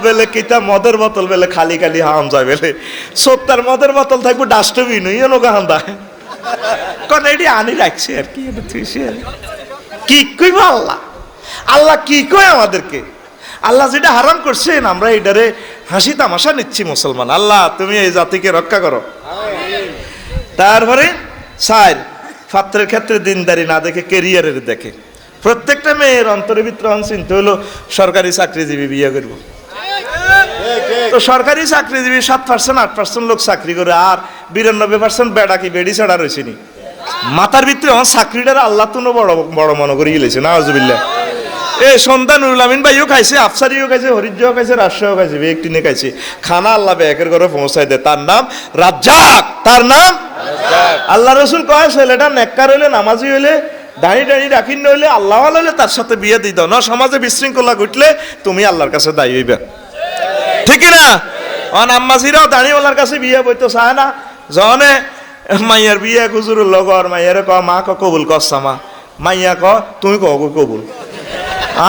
বেলে কিতা মদের বোতল বেলে খালি খালি হাম যায় বেলে 70 মদের বোতল থাকবো ডাস্টবিন হান্দা কন এটি আনি রাখছে আর কি কি কইব আল্লাহ। আল্লাহ কি কয় আমাদেরকে? আল্লাহ যেটা হারাম করছেন আমরা এটারে হাসি তামাশা নিচ্ছি মুসলমান। আল্লাহ তুমি এই জাতিকে রক্ষা করো। তারপরে স্যার পাত্রের ক্ষেত্রে দিনদারি না দেখে কেরিয়ারের দেখে। প্রত্যেকটা মেয়ের অন্তরের ভিতরে চিন্তা হলো সরকারি চাকরিজীবী বিয়ে করবো। তো সরকারি চাকরিজীবী 7% 8% লোক চাকরি করে, আর 92% বেড়া কি বেড়ি ছাড়া রয়েছে নি মাথার ভিতরে। আমার চাকরিটার আল্লাহ তো বড় বড় মনে করে গেলেছে না আউযুবিল্লাহ। এ সন্ধ্যা নুরুল আমিন ভাইও খাইছে, আফসারিও খাইছে, হরিজ্জাও খাইছে, রাজশাহীও খাইছে, একটি নিয়ে খাইছে। খানা আল্লাহ ব্যাকের ঘরে পৌঁছাই দেয়, তার নাম রাজ্জাক, তার নাম আল্লাহ রসুল কয় ছেলেটা নেককার হইলে নামাজি হইলে দাঁড়ি দাঁড়ি রাখিন নইলে আল্লাহ হইলে তার সাথে বিয়ে দিয়ে দাও না। সমাজে বিশৃঙ্খলা ঘটলে তুমি আল্লাহর কাছে দায়ী হইবে, ঠিক না? আম্মাজিরাও দাঁড়িওয়ালার কাছে বিয়ে বইতে চায় না। জনে মাইয়ার বিয়ে হুজুরের লগর মাইয়ারে ক মা ক কবুল করছামা, মাইয়া ক তুমি কব কবুল,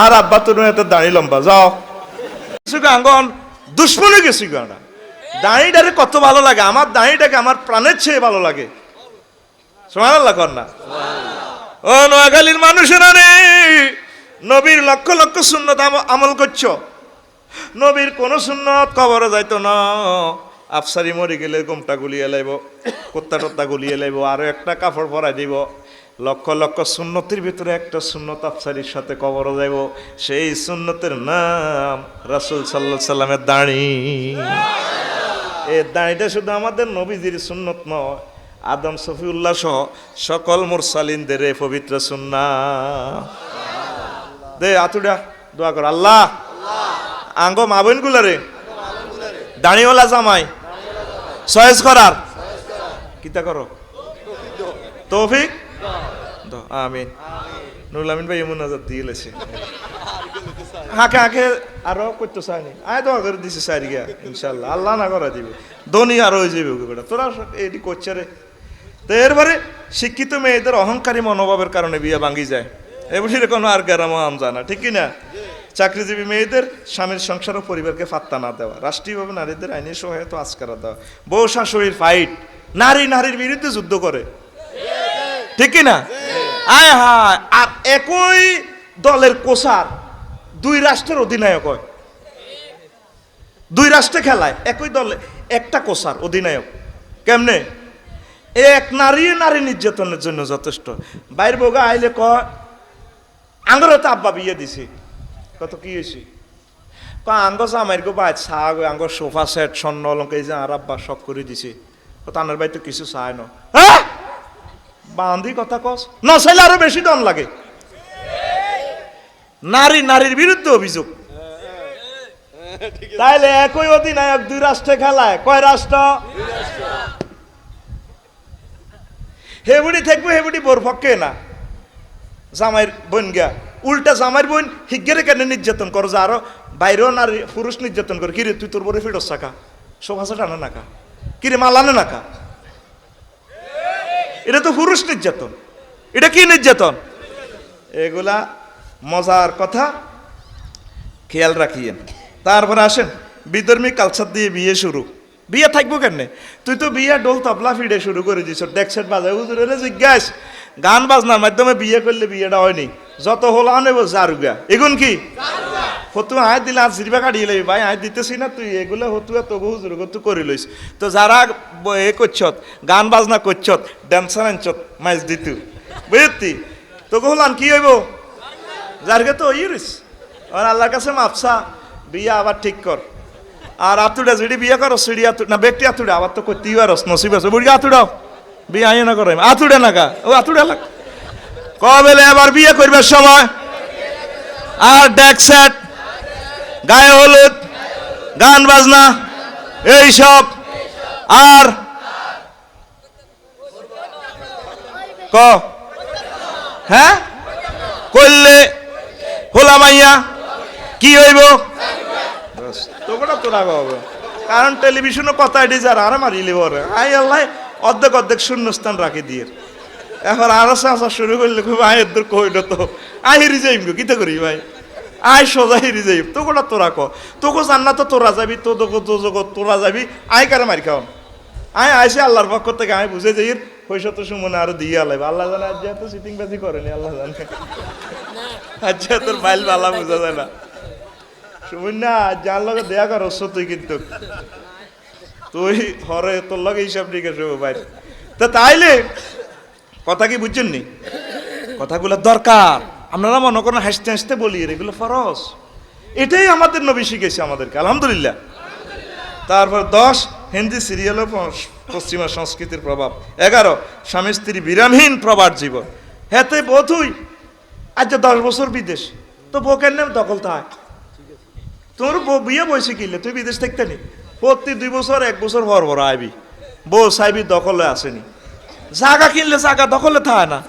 আর আব্বা তুমি এত দাঁড়ি লম্বা যাও আঙ্গন দুশ্মনে গেছি গানা। দাঁড়িটারে কত ভালো লাগে, আমার দাঁড়িটাকে আমার প্রাণের চেয়ে ভালো লাগে। সুবহানাল্লাহ কর না। ও নোয়াখালীর মানুষেরা রে, নবীর লক্ষ লক্ষ সুন্নত আমল করছো, নবীর কোন সুন্নত কবরে যাইতো না। আফসারি মরে গেলে গোমটা গুলিয়ে লাইব, কুত্তা টত্তা গুলিয়ে লাইব, আরো একটা কাপড় পরাই দিব। লক্ষ লক্ষ সুন্নতির ভিতরে একটা সুন্নত আফসারির সাথে কবরে যাইব, সেই সুন্নতের নাম রাসূল সাল্লাল্লাহু আলাইহি সাল্লামের দাড়ি। এই দাড়িটা শুধু আমাদের নবীজির সুন্নত নয়, আদম সফিউল্লাহ সহ সকল মুরসালিনদের পবিত্র সুন্নাত। দে আতুডা দোয়া কর, আল্লাহ আঙ্গ মা বোন গুলারে দাঁড়িওয়ালা জামাই চয়েস করার কিতা করো তৌফিক দাও, আমিন। নুরুল আমিন ভাই এমন নাজাত দিয়ে লেছে হাঁকে হাঁকে আরো করতে চায়নি, আয় দোয়া করে দিছে সারি গিয়া ইনশাল্লাহ আল্লাহ না করা দিবে ধনী আরো হয়ে যাবে বেটা তোরা এটি করছে রে। তো এরপরে শিক্ষিত মেয়েদের অহংকারী মনোভাবের কারণে বিয়ে ভাঙ্গি যায়, এবার কোনো আর গ্যারামো আম জানা, ঠিক কিনা? চাকরিজীবী মেয়েদের স্বামীর সংসার ও পরিবারকে ফাত্তা না দেওয়া, রাষ্ট্রীয়ভাবে নারীদের আইনি সহায়তা আজকারা দেওয়া, বউ শাশুড়ির ফাইট, নারী নারীর বিরুদ্ধে যুদ্ধ করে, ঠিক কিনা? আয় হায়, আর একই দলের কোচার দুই রাষ্ট্রের অধিনায়ক হয়, দুই রাষ্ট্রে খেলায় একই দলে একটা কোচার অধিনায়ক। কেমনে? এক নারী নারী নির্যাতনের জন্য যথেষ্ট। বাইর বোগা আইলে কয় আঙ্গর তো আব্বা বিয়ে দিছি, কত কি হয়েছি আঙ্গ জামাইর গো বাই চা গো আঙ্গ সোফা সেট স্বর্ণ অলঙ্কার এই যে আর আব্বা শখ করে দিছে, তানের বাই তো কিছু চায় না, হ্যাঁ বান্ধি কথা কস না চাইলে আরো বেশি দম লাগে। নারী নারীর বিরুদ্ধে অভিযোগ, তাইলে একই অধিনায়ক দুই রাষ্ট্রে খেলায়, কয় রাষ্ট্র? হেবুড়ি থাকবো হেবুড়ি বোর পক্ষে না, জামাইয়ের বোন গিয়া উল্টা জামাইয়ের বোন হিগেরে কেন নির্যাতন করো, যে আরো বাইরেও নারী পুরুষ নির্যাতন করে, কিরে তুই তোর বরে ফিরস চাকা সোফাসা টানা নাকা, কিরে মালানে নাকা, এটা তো পুরুষ নির্যাতন, এটা কি নির্যাতন? এগুলা মজার কথা, খেয়াল রাখিয়েন। তারপরে আসেন বিধর্মী কালচার দিয়ে বিয়ে শুরু। বিয়ে থাকবো কেন? তুই তো বিয়ে ডোল তবলা ফিডে শুরু করে দিছ, ডেক সেট বাজায়, হুজুরে জিজ্ঞাস গান বাজনার মাধ্যমে বিয়ে করলে বিয়েটা হয়নি, যত হল আনেব জারুগা, এগুন কি হতুয়া আয় দিলে আজ জিরবা কাটিয়ে লবি ভাই, আয় দিতেছি না তুই এগুলো হতুয়া তবু হুজুর তুই করে লইস। তো যারা এ করছত গান বাজনা করছত ড্যান্সার আনছত মাইজ দিতু বুঝতি, তোকে হলান কি হইব যারকে তো ওই রিস আর আল্লাহর কাছে মাপসা বিয়ে আবার ঠিক কর। আর আতুড়া যেটি বিয়ে করো সিঁড়ি আতুড় না ব্যক্তি আতুড়া আবার তো করতেই পারস নসিব আছে বুড়ি আতুড়াও বিয়ে আইও না করে আতুড়ে না গা ও আতুড়া লাগ কবেলে এবার বিয়ে করবার সময় আর ডেক সেট গায়ে হলুদ গান বাজনা এইসব আর ক হ্যাঁ করলে হোলা মাইয়া কি হইব তোমরা তো রাগ হবে কারণ টেলিভিশনে কথা এটি যারা আর মারিলে বলে আই আল্লাহ অর্ধেক অর্ধেক শূন্যস্থান রাখি দিয়ে এখন আরো আসা শুরু করলে খুব আয়ের দূর কইল তো আই হিরি যাইম গো কিতে করি ভাই আই সোজা হিরি যাইম তো গোটা তোরা ক তোকে জান্নাত তো তোরা যাবি তো তোরা যাবি আই কারে মারি খাওয়ান আই আইসে আল্লাহর পক্ষ থেকে আমি বুঝে যাই পয়সা তো সুমনে আরো দিয়ে আলাইব আল্লাহ জানে আজ তো সিটিং বাজি করেনি আল্লাহ জানে আচ্ছা তোর মাইল বালা বোঝা যায় না সুমন না যার লগে দেয়া করছ তুই কিন্তু তুই হরে তোর লগে হিসাব নিকেশ ভাই তা তাইলে কথা কি বুঝছেন নি কথাগুলো দরকার আপনারা মনে করেন হাসতে হাসতে বলি এগুলো ফরজ এটাই আমাদের নবী শিখেছে আমাদেরকে আলহামদুলিল্লাহ তারপর 10 হিন্দি সিরিয়াল ও পশ্চিমা সংস্কৃতির প্রভাব 11 স্বামী স্ত্রী বিরামহীন প্রবাদ জীবন হেতে বোধই আজ 10 বছর বিদেশ তো বউকের নাম দখল থাক তোর বউ বিয়ে বয়সে কিনলে তুই বিদেশ থাকতে নি প্রতি 2 বছর 1 বছর ভর ভর আইবি বউ সাইবি দখলে আসেনি জায়গা কিনলে জায়গা দখলে থাকে না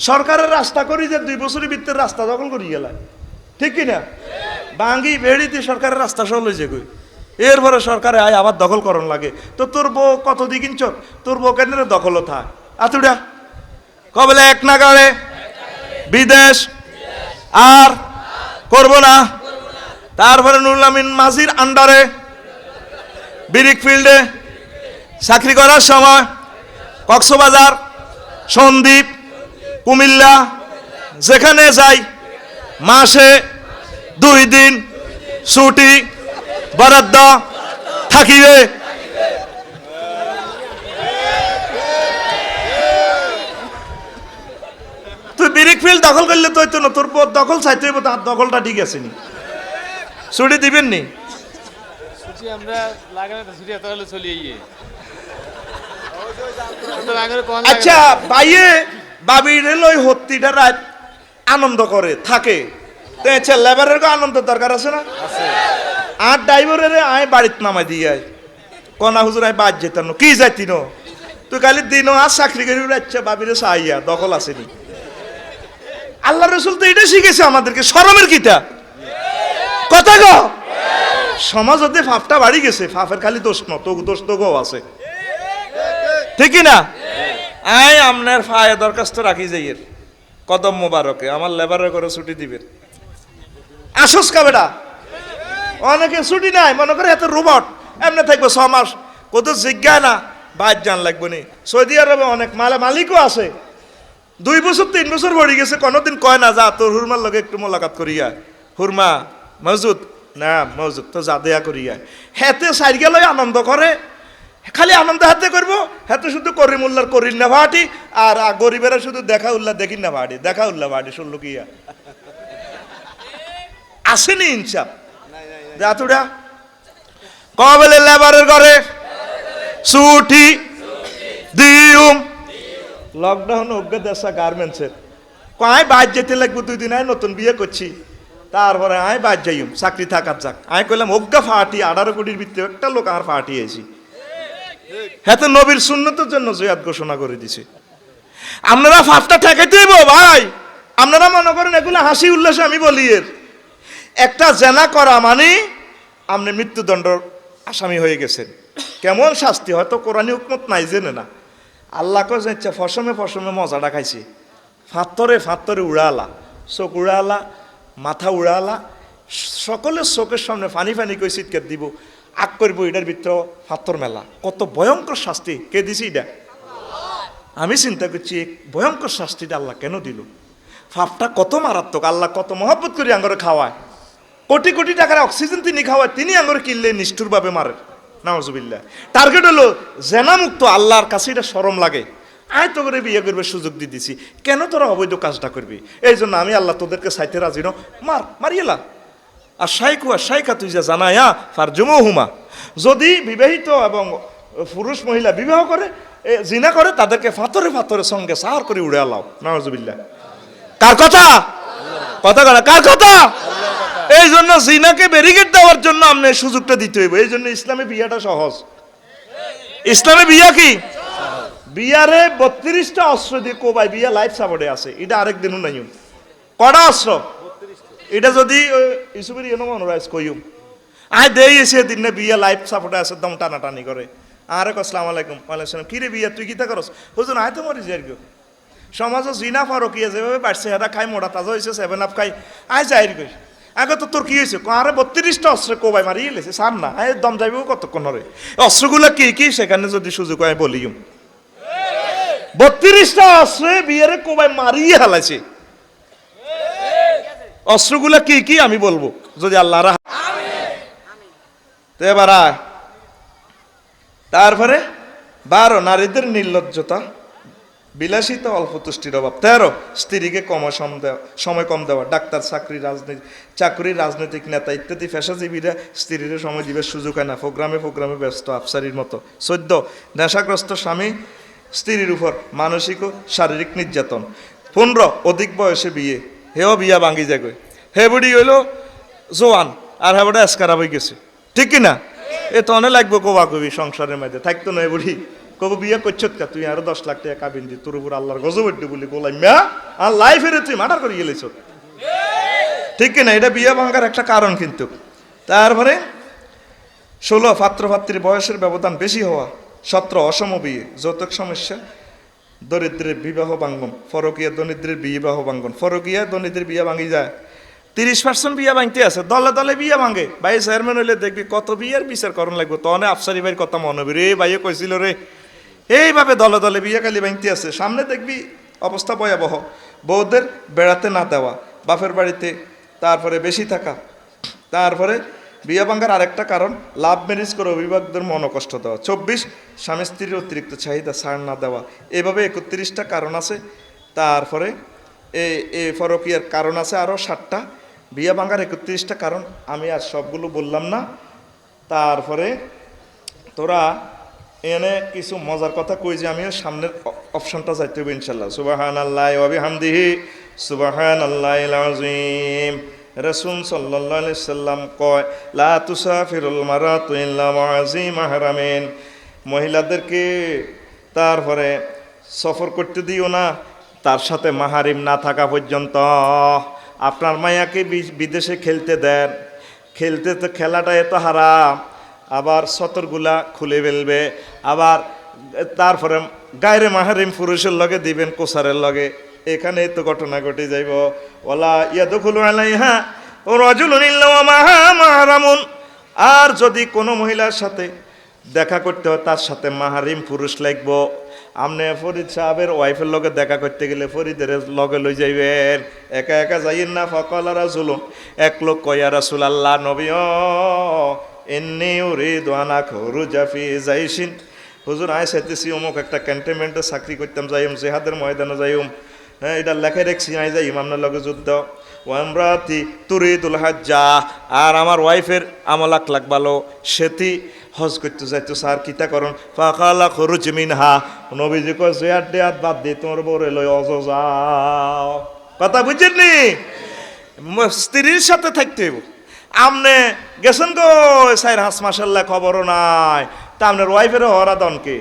সরকারের রাস্তা করি যে 2 বছরের ভিতরে রাস্তা দখল করি গেলাম ঠিক কিনা বাঙ্গি বেড়িতে সরকারের রাস্তা সব লইছে কই এরপরে সরকারে আয় আবার দখল করন লাগে তো তোর বউ কত দি কিনছ তোর বউ কেন দখলও থাক আতুড়া কবলে এক নাগারে বিদেশ আর করব না তারপরে নুরুল আমিন মাঝির আন্ডারে বিরিক ফিল্ডে চাকরি করার সময় কক্সবাজার সন্দ্বীপ কুমিল্লা যেখানে যাই মাসে 2 দিন ছুটি বরাদ্দ থাকিবে তুই বিরিক ফিল্ড দখল করলে তুই তো না তোর দখল চাইতে হইব তার দখলটা ঠিক আছে নি ছুটি দিবেন নি আমরা লাগালে ছুটি এত হলে চলিয়ে আচ্ছা বাইয়ে বাবির লই হত্তিটা রাত আনন্দ করে থাকে তো আচ্ছা লেবারের আনন্দ দরকার আছে না আর ড্রাইভারের আয় বাড়িতে নামাই দিয়ে আয় কনা হুজুর আয় বাদ যেতাম কি যাইতি ন তুই খালি দিনও আর চাকরি করি আচ্ছা বাবিরে চাইয়া দখল আসেনি আল্লাহ রসুল তো এটা শিখেছে আমাদেরকে শরমের কিটা কথা গো সমাজ হতে ফাফটা বাড়ি গেছে ফাফের খালি দোষ ন তো দোষ তো গো আছে ঠিক না আই আপনার ফায়ে দরখাস্ত রাখি যাইয়ের কদম মোবারকে আমার লেবারের করে ছুটি দিবেন আসস কা বেটা অনেকে ছুটি নাই মনে করে এত রোবট এমনি থাকবে 6 মাস কত জিজ্ঞা না বাইর জান লাগবে নি সৌদি আরবে অনেক মালিকও আছে 2 বছর 3 বছর বড়ি গেছে কোনোদিন কয় না যা তোর হুরমার লগে একটু মোলাকাত করিয়া হুরমা মজুদ না মজুদ তো যা দেয়া করিয়া হেতে সাইড লই আনন্দ করে খালি আনন্দ হাতে করবো হাতে শুধু করিমুল্লার করিন না ভাটি আর গরিবেরা শুধু দেখা উল্লাহ দেখিন না ভাটি দেখা উল্লাহ ভাটি শুনল কিয়া আসেনি ইনসাফ যাতুড়া কবেলে লেবারের ঘরে ছুটি দিউম লকডাউন অজ্ঞা দেশা গার্মেন্টসের আয় বাদ যেতে লাগবো 2 দিন আয় নতুন বিয়ে করছি তারপরে আয় বাদ যাইম চাকরি থাকার যাক আয় কইলাম অজ্ঞা ফাটি 18 কোটির ভিতরে একটা লোক আর ফাটি আইছি হ্যাঁ তো নবীর সুন্নতের জন্য জিয়াদ ঘোষণা করে দিছে আপনারা ফাফটা ঠেকাইতে হইব ভাই আপনারা মনে করেন এগুলো হাসি উল্লাসে আমি বলি এর একটা জেনা করা মানে আপনি মৃত্যুদণ্ড আসামি হয়ে গেছেন কেমন শাস্তি হয়তো কোরআনী হুকমত নাই জেনে না আল্লাহ কয় ইচ্ছা ফসমে ফসমে মজাটা খাইছে ফাত্তরে উড়ালা চোখ উড়ালা মাথা উড়ালা সকলের চোখের সামনে ফানি ফানি করে চিৎকার দিব আগ করবো এটার ভিতরে ফাত্তর মেলা কত ভয়ঙ্কর শাস্তি কে দিছি এটা আমি চিন্তা করছি ভয়ঙ্কর শাস্তিটা আল্লাহ কেন দিল ফাপটা কত মারাত্মক আল্লাহ কত মহব্বত করে আঙ্গরে খাওয়ায় কোটি কোটি টাকার অক্সিজেন তিনি খাওয়ায় তিনি আঙ্গরে কিনলে নিষ্ঠুরভাবে মারে নাউজুবিল্লাহ টার্গেট হলো জেনামুক্ত আল্লাহর কাছে এটা শরম লাগে আয় তো করে বিয়ে করবে সুযোগ দিয়ে দিছি কেন তোরা অবৈধ কাজটা করবি এই জন্য আমি আল্লাহ তোদেরকে চাইতে রাজি ন মারিয়েলা আর শাইখা তুই যা জানায়া ফার জমো হুমা যদি বিবাহিত এবং পুরুষ মহিলা বিবাহ করে জিনা করে তাদেরকে ফাতরে ফাতরে সঙ্গে সার করে উড়ে আলাও নাউজুবিল্লাহ। কার কথা? কথা বলা কার কথা? এই জন্য জিনাকে ব্যারিকেড দেওয়ার জন্য আপনি সুযোগটা দিতে হইব। এই জন্য ইসলামে বিয়াটা সহজ। ইসলামে বিয়া কি? বিয়ারে 32টা অস্ত্র দিয়ে কোবাই বিয়া লাইফ সাপোর্টে আছে। এটা আরেকদিনও নাই। কটা অস্ত্র? এটা যদি ইসুবের অনুরাইজ কইম আয় দেই এসে দিন না বিয়া লাইফ সাপোর্টে আছে, দম টানাটানি করে। আরে আসসালামু আলাইকুম। ওয়ালাইকুম সালাম। কিরে বিয়া তুই কিতা করস? হুজুর আয় তো মরি যাই গো। সমাজে জিনা ফারকিয়া যেভাবে বাড়ছে হেরা খাই মোটা তাজা হয়েছে 7 আপ খাই আয় যাই গই। আগে তো তোর কি হয়েছে? আরে 32টা অস্ত্র কোবাই মারি এলেছে সার না আয় দম যাইব কতক্ষণ হরে। অস্ত্রগুলো কি কি সেখানে যদি সুযোগ হয় বলিম 32টা অস্ত্রে বিয়ারে কোবাই মারিয়ে হালাইছে। অস্ত্রগুলা কি কি আমি বলবো যদি আল্লাহ রাহ। এবার তারপরে 12 নারীদের নির্লজ্জতা, বিলাসিতা, অল্প তুষ্টির অভাব। 13 স্ত্রীকে সময় কম দেওয়া। ডাক্তার, চাকরি, রাজনৈতিক নেতা ইত্যাদি পেশাজীবীরা স্ত্রীর সময় দিবে সুযোগ হয় না, প্রোগ্রামে ব্যস্ত আফসারির মতো। 14 নেশাগ্রস্ত স্বামী স্ত্রীর উপর মানসিক ও শারীরিক নির্যাতন। 15 অধিক বয়সে বিয়ে, হেও বিয়া ভাঙি যাবে। হে বুড়ি হইল জোয়ান আর হ্যাঁ বড় এসকারা হয়ে গেছে, ঠিক কিনা? এ তো অনেক লাগবো কোবা কবি সংসারের মধ্যে থাকতো না। বুড়ি কব বিয়ে করছত কা তুই আরো 10 লাখ টাকা কাবিন দি তোর উপর আল্লাহর গজব হইতে বলি গোলাই মা আর লাইফের তুই মার্ডার করে গেলেছ, ঠিক কিনা? এটা বিয়ে ভাঙার একটা কারণ কিন্তু। তারপরে 16 পাত্রপাত্রীর বয়সের ব্যবধান বেশি হওয়া। 17 অসম বিয়ে, যৌতুক সমস্যা, দরিদ্রের বিবাহ ভাঙ্গন, ফরকিয়া দরিদ্রের বিবাহ ভাঙ্গন। ফরকিয়া দরিদ্রের বিয়ে ভাঙি যায়। 30% বিয়া ভাঙতে আছে, দলে দলে বিয়া ভাঙে। ভাই চেয়ারম্যান হইলে দেখবি কত বিয়ার বিচার করণ লাগবে। তখন আফসারি ভাইয়ের কথা মনে হবে রে, ভাইয়ে কইছিল রে এইভাবে দলে দলে বিয়া খালি ভাঙতে আছে। সামনে দেখবি অবস্থা ভয়াবহ। বউদের বেড়াতে না দেওয়া, বাপের বাড়িতে তারপরে বেশি থাকা। তারপরে বিয়া ভাঙার আরেকটা কারণ লাভ ম্যারেজ করে অভিভাবকদের মনকষ্ট দেওয়া। 24 স্বামী স্ত্রীর অতিরিক্ত চাহিদা ছাড় না দেওয়া। এভাবে 31টা কারণ আছে। তারপরে এই ফরকিয়ার কারণ আছে আরও 7টা। বিয়া ভাঙার 31টা কারণ আমি আর সবগুলো বললাম না। তারপরে তোরা এনে কিছু মজার কথা কই যে আমিও সামনের অপশনটা যাইতে হবে ইনশাল্লাহ। সুবহানাল্লাহি ওয়া বিহামদিহি সুবহানাল্লাহিল আযীম। রাসূল সাল্লাল্লাহু আলাইহি সাল্লাম কয় লা তুসাফিরুল মারাতু ইল্লা মা'যি মাহরামিন। মহিলাদেরকে তারপরে সফর করতে দিও না তার সাথে মাহারিম না থাকা পর্যন্ত। আপনার মায়াকে বিদেশে খেলতে দেন, খেলতে তো খেলাটা এত হারাম, আবার সতরগুলা খুলে ফেলবে, আবার তারপরে গায়রে মাহারিম পুরুষের লগে দিবেন কোসারের লগে। এখানে তো ঘটনা ঘটে যাইব। ওয়ালা ইয়াদখুলু আলাইহা রাজুলুন ইল্লা ওয়া মাহা মাহরামুন। আর যদি কোনো মহিলার সাথে দেখা করতে হয় তার সাথে মাহারিম পুরুষ লাগবো। আপনি ফরিদ সাহেবের ওয়াইফের লগে দেখা করতে গেলে ফরিদের লগে লই যাইবেন, একা একা যাইয়েন না। ফাকালা রাসূলুন, এক লোক কয়া রাসূলুল্লাহ নবী ইন্নী উরিদু আন আখরুজা ফি জাইশিন। হুজুর আয় চাইতেছি অমুক একটা ক্যান্টনমেন্টে চাকরি করতাম, যাইম জেহাদের ময়দানে যাইম। হ্যাঁ এটা লেখাই রাখছি আই যাই ইমামনার লগে যুদ্ধ। ওয়ামরাতি তুরিদুল হাজ্জা, আর আমার ওয়াইফের আমল আখলাক ভালো, সেটি হজ করতে যাইতো স্যার কিতা করুন। ফাকালা খরুজ মিনহা, নবীজি কয় জেয়ার দেয়াত বাদ দিয়ে তোমার বউরে লই অজ যাও। কথা বুঝছেননি? স্ত্রীর সাথে থাকতে হইব। আমনে গেছেন গো 4 মাসাল্লাহ খবরও নাই, তা আপনার ওয়াইফেরও হরা দনকে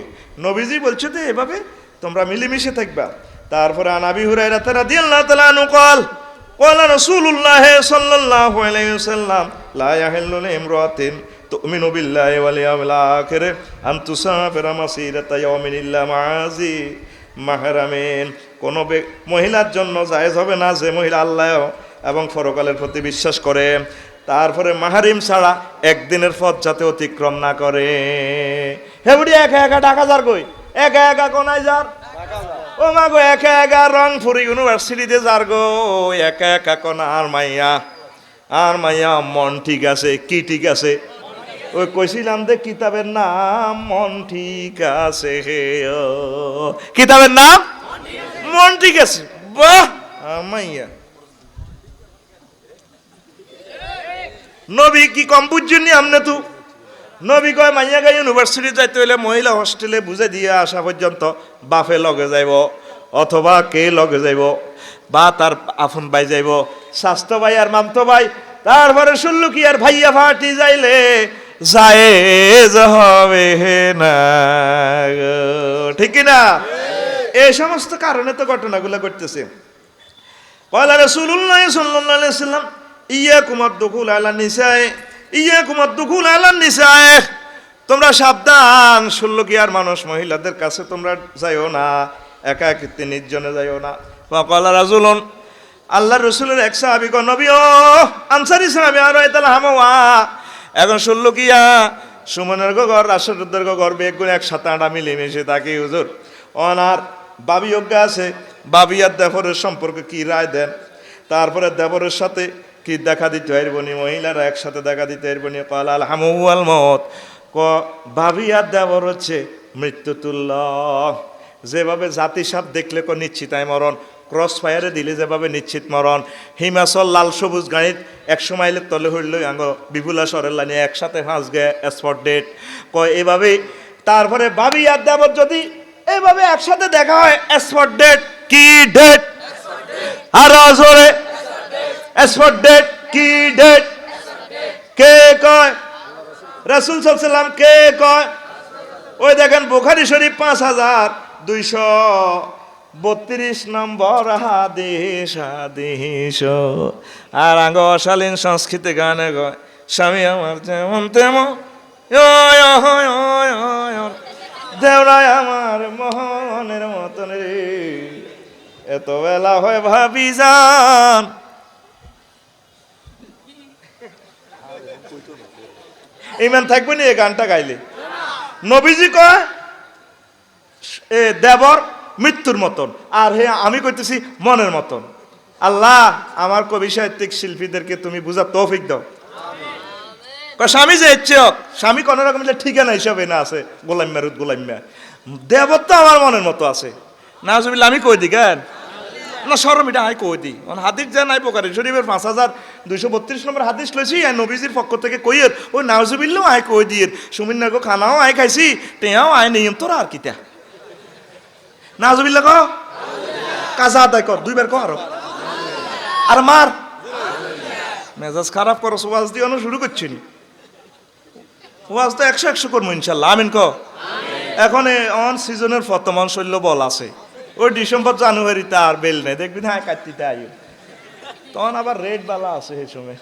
নবীজি বলছে তো এভাবে তোমরা মিলেমিশে থাকবা। তারপরে আনাবি হুরায়রা রাদিয়াল্লাহু তাআলা আনহু কল ক্বালা রাসূলুল্লাহ সাল্লাল্লাহু আলাইহি ওয়াসাল্লাম লা ইয়াহিল্লু লিমরাতিন তুমিনু বিল্লাহি ওয়াল ইয়াউমিল আখির আন তুসাফিরা মাসিরাতা ইয়াউমিন ইল্লা মা'যি মাহরামিন। কোনো মহিলার জন্য জায়েজ হবে না যে মহিলা আল্লাহ এবং পরকালের প্রতি বিশ্বাস করে, তারপরে মাহারিম ছাড়া একদিনের পথ যাতে অতিক্রম না করে। হে বুড়ি একা একা ঢাকা যার কই, একা একা কোনায় যার? ও মা গো একা একা রংপুর ইউনিভার্সিটিতে যার গো, একা একা কোন? আর মাইয়া মন ঠিক আছে? কি ঠিক আছে? ওই কইছিলাম যে কিতাবের নাম মন ঠিক আছে। হে ও কিতাবের নাম মন ঠিক আছে। বাহ মাইয়া নবী কি কম বুঝছেননি? আমনে তো নবী কয় মাইয়া গাই ইউনিভার্সিটি যাইতে হইলে মহিলা হোস্টেলে বুঝে দিয়ে আসা পর্যন্ত বাপে লগে যাইব অথবা কে লগে যাইব বা তার আফন ভাই যাইব স্বাস্থ্য ভাই আর মামতো ভাই তারপরে শুনলু কি আর ভাইয়া ফাটি যাইলে জায়েজ হবে না গো। ঠিক কি না? এই সমস্ত কারণে তো ঘটনাগুলো ঘটতেছে। قال رسول الله صلى الله عليه وسلم إياكم الدخول على النساء إياكم الدخول على النساء তোমরা সাবধান, 16 কি আর মানুষ মহিলাদের কাছে তোমরা যাইও না, একাকিত্বে নির্জনে যাইও না। فقال رجل আল্লাহর রাসূলের এক সাহাবী কয় নবী ও আনসারী সাহাবী আর এতালা হামওয়া এখন 16 কিয়া সুমনের ঘর রাশেদের ঘর বেগুন একসাথে আটা মিলেমিশে তাকে হুজুর অনার বাবি অজ্ঞা আছে, বাবি আর দেবরের সম্পর্কে কি রায় দেন? তারপরে দেবরের সাথে কি দেখা দিতে হইবনি, মহিলারা একসাথে দেখা দিতে হইবনি। কাল আল হামুয়াল মত ক বাবি আর দেবর হচ্ছে মৃত্যু তুল্য। যেভাবে জাতি সাপ দেখলে কো নিশ্চিতায় মরণ, ক্রস ফায়ারে দিলে যেভাবে নিশ্চিত মরণ, হিমাচল লাল সবুজ গাড়িত 100 মাইলের তলে হইল আঙ্গ বিপুলা সরের লাইনে একসাথে ফাঁস গে স্পট ডেট কয় এভাবে। তারপরে বাবি আর দেবর যদি এইভাবে একসাথে দেখা হয় স্পট ডেট কি ডেট আর জোরে স্পট ডেট কি ডেট কে কয়? রাসূল সাল্লাল্লাহু আলাইহি সাল্লাম কে কয়? ওই দেখেন বুখারী শরীফ 5232 নম্বর হাদিস হাদিস। আর আঙ্গ অশালীন সংস্কৃতি গানে কয় স্বামী আমার যেমন তেমন দেওরায় আমার মোহনের মতন রে, এত বেলা হয় ভাবি যান। ইমান থাকবে নি এই গানটা গাইলে? নবীজি কয় এ দেবর মৃত্যুর মতন, আর হে আমি কইতেছি মনের মতন। আল্লাহ আমার কবি সাহিত্যিক শিল্পীদেরকে তুমি বুঝার তৌফিক দাও। স্বামী যে ইচ্ছে হোক, স্বামী কোনো রকম ঠিকানা হিসাবে না আছে গোলাম্যা রুদ গোলাম্যা, দেবর তো আমার মনের মতো আছে। নাউজুবিল্লাহ আমি কই দি কেন না সরম এটা আই কই দি হাদিস যা নাই প্রকারে শরীফের 5232 নম্বর হাদিস লইছি আর নবীজির পক্ষ থেকে কইয়ের ওই নাউজুবিল্লাহ আই কই দিয়ের সুমিন্নার গো খানাও আই খাইছি টেয়াও আই নিয়ম তোরা আর কিতা নাউজুবিল্লাহ কো কাজা আদায় কর 2 বার কো আর মার মেজাজ খারাপ করো ওয়াজ দিয়ে শুরু করছিস ওয়াজ তো 100 করবো ইনশাল্লাহ আমিন কো এখন অন সিজনের প্রথমন শৈল্য বল আছে ওই ডিসেম্বর জানুয়ারিতে আর বেল নেই দেখবি না কাটতিতে আইও তখন আবার রেট বালা আছে এই সময়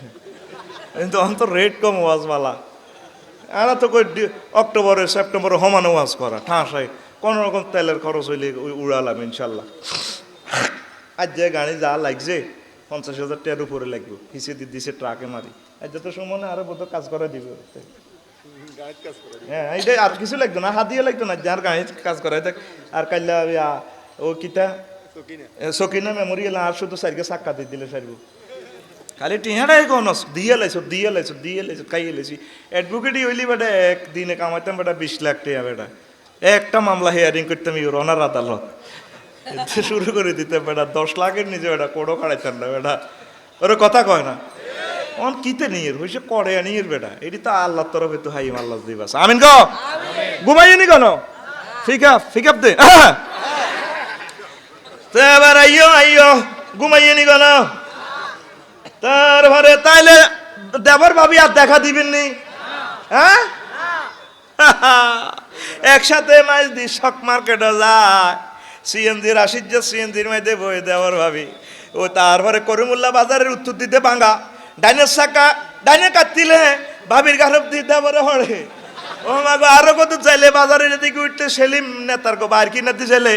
কিন্তু তখন তো রেট কম ওয়াজ বালা আর তো কই অক্টোবরে সেপ্টেম্বরে সমানে ওয়াজ করা ঠাঁসাই কোনো রকম তেলের খরচ হইলে উড়ালাম ইনশাল্লাহ। আজ যে গাড়ি যা লাগছে 50,000 টাকার উপরে লাগবে হিসে দিছে ট্রাকে মারি আজ যত সময় আরো বোধ কাজ করে দিবে হ্যাঁ এইটা আর কিছু লাগতো না হাত দিয়ে লাগতো না যার গাড়ি কাজ করাই থাক আর কাইলা ও কিতা সকিনা মেমোরিয়াল আর শুধু সাইডকে চাক্কা দিয়ে দিলে সারব খালি টিহাটাই কোন দিয়ে লাইছো খাইয়ে লাইছি অ্যাডভোকেটই হইলি বেটা একদিনে কামাইতাম বেটা 20 লাখ টাকা বেটা একটা মামলা হিয়ারিং করতাম ইউরোনার আদালত শুরু করে দিতে বেটা 10 লাখের নিচে বেটা কোড়ো কাড়াইতাম না বেটা ওরা কথা কয় না অন কিতে নিয়ে হইছে করে নিয়ের বেটা এটি তো আল্লাহর তরফে তো হাই আল্লাহ দিবাস আমিন গো ঘুমাইনি কেন ফিকাপ দে তো এবার আইয়ো ঘুমাইনি কেন তারপরে তাইলে দেবর ভাবি আর দেখা দিবেন নি হ্যাঁ একসাথে মাছ দি শক মার্কেটে যায় সিএনজির আসির যে সিএনজির মধ্যে বই দেবর ভাবি ও তারপরে করিমুল্লাহ বাজারের উত্তর দিতে ভাঙ্গা ডাইনের চাকা ডাইনে কাটতিলে ভাবির গারব দিতে পারে হরে ও মাগো আরো কত চাইলে বাজারের দিকে উঠতে সেলিম নেতার গো বাইর কিনাতে চাইলে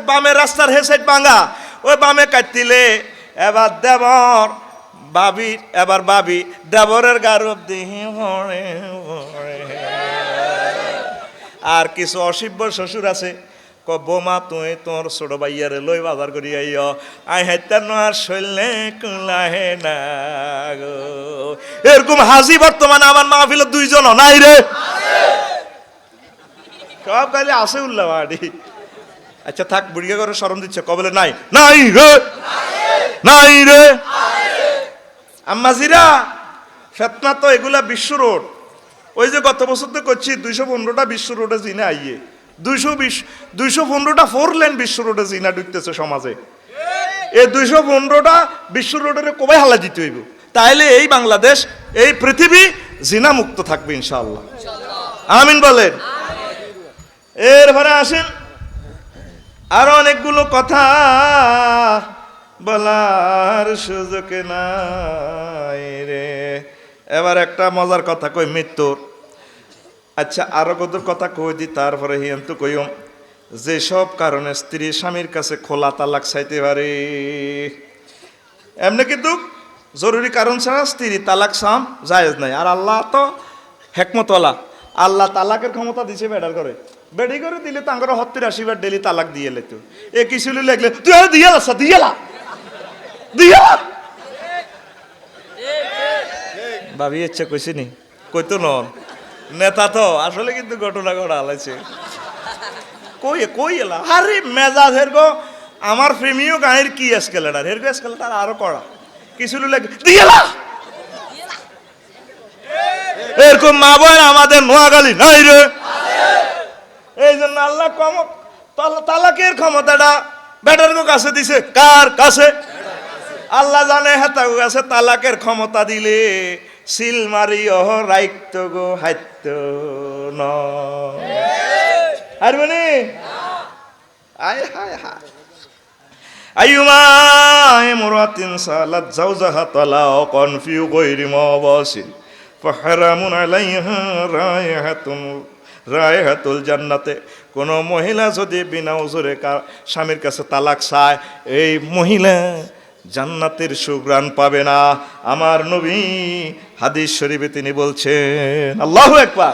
বামে রাস্তার হে সাইড ভাঙ্গা ওই বামে কাটতিলে এবার দেবর ভাবি দেবরের গারব দিহি হরে আর কিছু অসিব্য শ্বশুর আছে বোমা তুই তোর ছোট ভাইয়ারে লই বাজার করি আইয় আই হাইতার আর শৈলে কুলাহে না গো এরকম হাজি বর্তমানে আমার মাহফিলে 2 জন নাই রে সব খালি আছে উল্লাহ বাড়ি আচ্ছা থাক বুড়িয়া করে শরম দিচ্ছে কবলে নাই রে আম্মাজিরা ফেতনা তো এগুলা বিশ্ব রোড ওই যে গত বছর তো করছি 215টা বিশ্ব রোডে জিনা আইয়ে 215টা 4 লেন বিশ্ব রোডে জিনা ঢুকতেছে সমাজে। এই 215টা বিশ্ব রোডের কবে হালা দিতে হইব, তাইলে এই বাংলাদেশ এই পৃথিবী জিনা মুক্ত থাকবে ইনশাআল্লাহ। আমিন বলেন। এরপরে আসেন আরো অনেকগুলো কথা বলার সুযোগ নাই রে। এবার একটা মজার কথা কই মৃত্যুর। আচ্ছা আরো কত কথা কই দি, তারপরে হিয়ন্তু কইম যেসব কারণে স্ত্রী স্বামীর কাছে খোলা তালাক চাইতে পারে, এমনি কিন্তু জরুরি কারণ ছাড়া স্ত্রী তালাক সাম জায়েজ নাই। আর আল্লাহ তো হেকমতওয়ালা, আল্লাহ তালাকের ক্ষমতা দিছে বেডার করে, বেডি করে দিলে তাঙ্গর 70-80 বার ডেলি তালাক দিয়ে লেতো। এ কিছু লাগলে তুই আর দিয়ালা ভাবি ইচ্ছা কইছি নি কইতো নন নেতা তো আসলে কিন্তু ঘটনা ঘটা আলাইছে কই এলা আরে মেজাজ হেরগো আমার প্রেমীয় গানের কি এসকেলেটার হেরগো এসকেলেটার আরো করা কিছু লাগে দিয়ালা। এরকম মা বোন আমাদের নোয়াখালী নাই রে। এই জন্য আল্লাহ তালাকের ক্ষমতাটা বেটার কাছে দিছে। কার কাছে? আল্লাহ জানে হেতাগো কাছে তালাকের ক্ষমতা দিলে সিল মারিও রাইত গো হাইত ন আর মানে আয় হায় হায় আইয়ুমা ইমরাতিন সালাত জাওজাহা তালাকান ফি গায়রি মাওয়াসিন ফাহারামুন আলাইহা রায়হাতুল জান্নাতে। কোন মহিলা যদি বিনা ওজরে স্বামীর কাছে তালাক চায়, এই মহিলা জান্নাতের সুঘ্রাণ পাবে না। আমার নবী হাদিস শরীফে তিনি বলছেন, আল্লাহু আকবার,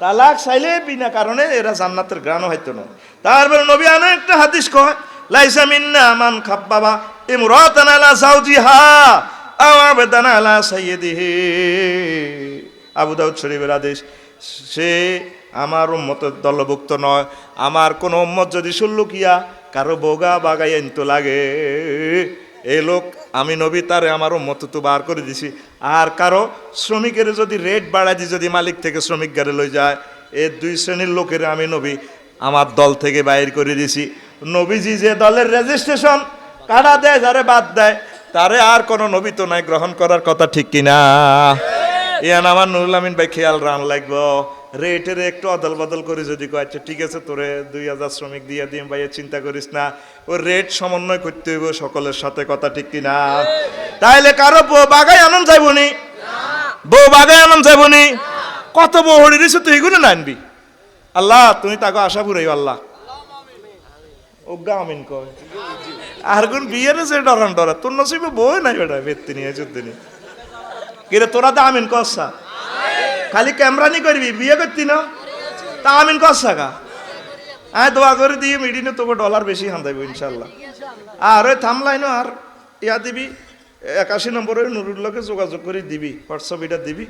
তালাক চাইলে বিনা কারণে এরা জান্নাতের ঘ্রাণ হইতো না। তারপরে নবী আরো একটা হাদিস কয়, লাইসা মিন্না মান খাব্বাবা ইমরাতান আলা যাওজিহা আও আবদান আলা সাইয়্যিদিহি। আবু দাউদ শরীফের হাদিস। সে আমার উম্মতের দলভুক্ত নয়। আমার কোন উম্মত যদি শুল্লুকিয়া কারো বোগা বাগাই আনতে লাগে, এই লোক আমি নবী তারে আমার উম্মত তো বার করে দিছি। আর কারো শ্রমিকের যদি রেট বাড়াই দি, যদি মালিক থেকে শ্রমিক গাড়ি লই যায়, এই দুই শ্রেণীর লোকের আমি নবী আমার দল থেকে বাইর করে দিছি। নবীজি যে দলের রেজিস্ট্রেশন কাটা দেয়, যারে বাদ দেয়, তারে আর কোনো নবী তো নাই গ্রহণ করার কথা, ঠিক কিনা? ইয়ান আমার নুরুল আমিন ভাই খেয়াল রান লাগবো। রেটের একটু অদল বদল করে যদি কয় আচ্ছা ঠিক আছে তোরে 2000 শ্রমিক দিয়ে দিম ভাইয়া, চিন্তা করিস না, ও রেট সমন্বয় করতে হইব সকলের সাথে, কথা ঠিক কিনা? তাইলে কারো বউ বাগাই আনন্দ যাইবনি, বউ বাগাই আনন্দ যাইবনি। কত বউ হরি দিছে তুই এগুলো না আনবি। আল্লাহ তুমি তাকে আশা পুরাই আল্লাহ ওগা আমিন কয়। আর কোন বিয়ের যে ডরান ডরা তোর নসিবে বই নাই বেটা, বেত্তি নিয়ে যুদ্ধ নিয়ে কিরে তোরা তো আমিন কসা, খালি ক্যামেরানি করবি, বিয়ে করতি না তা আমিন কসা কা। হ্যাঁ দোয়া করে দিয়ে মিডিনে তোকে ডলার বেশি হান্দাইব ইনশাল্লাহ। আর ওই থামলাইনো আর ইয়া দিবি 81 নম্বরের নুরুল্লাহকে যোগাযোগ করে দিবি, হোয়াটসঅ্যাপ এটা দিবি।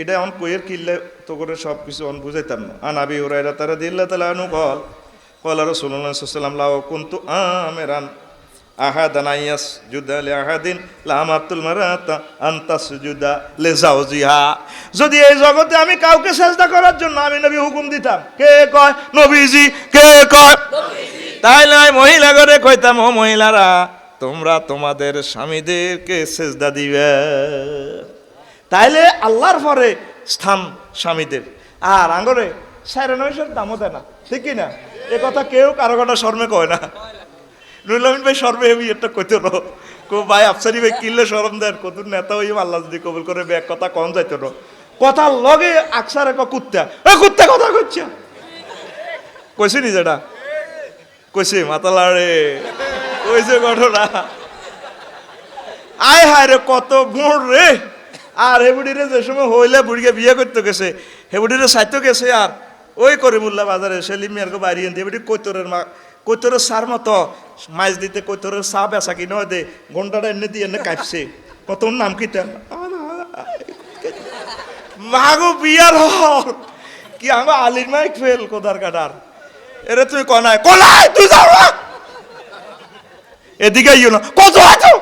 এটা অন কইয়ের কিনলে তো করে সব কিছু অন বুঝাইতাম না। আনাবি হুরায়রা তারা দিল্লা তালা আনু কল কলা রাসূলুল্লাহ সাল্লাল্লাহু আলাইহি ওয়াসাল্লাম লাউ কুনতু আমিরান আহাদান ইয়াসজুদা লিআহাদিন লামাতুল মারাতা আনতা সুজুদা লিজাওজিহা। যদি এই জগতে আমি কাউকে সেজদা করার জন্য আমি নবী হুকুম দিতাম, কে কয়? নবীজি। কে কয়? নবীজি। তাইলে আমি মহিলা করে কইতাম, ও মহিলারা তোমরা তোমাদের স্বামীদেরকে সেজদা দিবে। তাইলে আল্লাহর পরে স্থান স্বামীদের। আর আঙ্গরে 9.5 দামও দেয় না, ঠিক কিনা? এ কথা কেউ কারো কথা শর্মে কয় না। নুরুল আমিন ভাই শর্মে হেবি একটা কইতো না, কো ভাই আফসারি ভাই কিনলে শরম দেন, কত নেতা হইম আল্লাহ যদি কবুল করে ব্যাগ কথা কম যাইতো না। কথা লগে আকসার এক কুত্তা, এ কুত্তা কথা কইছে, কইছি নি যেটা কইছি মাতালারে কইছে ঘটনা। আয় হায় রে কত গুড় রে। আর হেবুডিরে যে সময় হইলে বুড়িকে বিয়ে করতে গেছে, হেবুডিরে সাইতে গেছে। আর ওই করিমুল্লাহ বাজারে সেলিম মিয়ারকে বাড়ি এনতে হেবুডি কৈতরের সার মতো মাছ দিতে কৈতরের চা বেচা কি নয় দে ঘন্টাটা এনে দিয়ে এনে কাঁপছে। কত নাম কি মাগো বিয়ার হল কি আমার আলির মাইক ফেল কোদার কাটার। এরে তুই কনায় কনায় তুই যাও এদিকে ইয়ে না কত আছো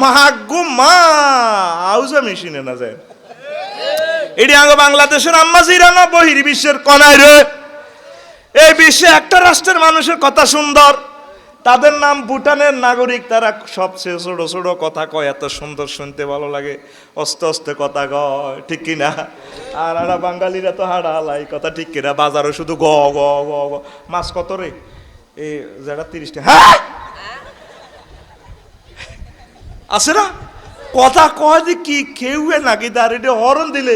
মাগো মা আউজা মেশিনে না যায়। এটি আঙ্গ বাংলাদেশের আম্মাজিরা না বহির বিশ্বের কনায় রে। এই বিশ্বে একটা রাষ্ট্রের মানুষের কথা সুন্দর, তাদের নাম ভুটানের নাগরিক, তারা সবচেয়ে ছোট ছোট কথা কয়, এত সুন্দর শুনতে ভালো লাগে, অস্তে অস্তে কথা কয়, ঠিক কিনা? আর আরা বাঙালিরা তো হাড়া হালাই কথা, ঠিক কিনা? বাজারে শুধু গ গ গ গ। মাছ কত রে? এই যেটা 30 টাকা। হ্যাঁ আছে না কথা কয় যে কি কেউ নাকি তার এটা হরণ দিলে।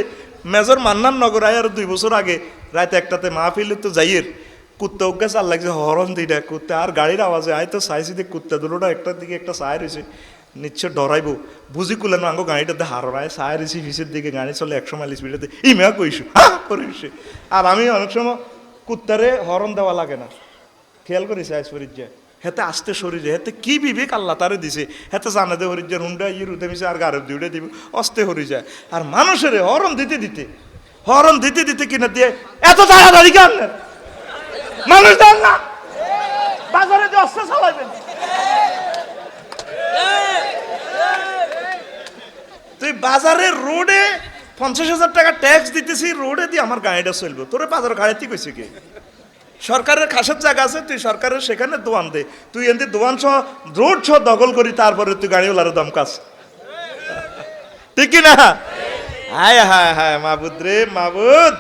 মেজর মান্নান নগর আয় আর 2 বছর আগে রাতে একটাতে মাহফিলে তো যাইয়ের কুত্তা ওকে চাল লাগছে, হরণ দিটা কুত্তা আর গাড়ির আওয়াজে আয় তো চাইছি যে কুত্তা দুটোটা একটার দিকে একটা চায় রয়েছে, নিশ্চয় ডরাইবো বুঝি কুলেন আঙ্গো গাড়িটাতে হারায় চায় রয়েছি পিছের দিকে, গাড়ি চলে 100 মাইল স্পিডেতে, ইমেয়া কইসু হ্যাঁ করিস। আর আমি অনেক সময় কুত্তারে হরণ দেওয়া লাগে না, খেয়াল করিস আইস ফরিজ যায় হেতে আসতে শরীরে, হেতে কি বিবেক আল্লাহ তারে দিছে, হেতে জানা দে হরিজ যায় হুন্ডা ইয়ে রুতে মিশে আর গাড়ি দিউড়ে দিব অস্তে হরি যায়। আর মানুষের হরণ দিতে দিতে কিনা দিয়ে এত তাড়াতাড়ি কেন মানুষ দেন না বাজারে যে অস্ত্র চালাইবেন। তুই বাজারের রোডে 50,000 টাকা ট্যাক্স দিতেছি, রোডে দিয়ে আমার গাড়িটা চলবে, তোরে বাজার গাড়িতে কইছে কি? সরকারের খাসের জায়গা আছে, তুই সরকারের সেখানে দোয়ান দে, তুই এমনি দোয়ান সহ রোড সহ দখল করি, তারপরে তুই গাড়িওয়ালার দাম কাজ, ঠিক না? হায় হায় হায় মাবুদ রে মাবুদ।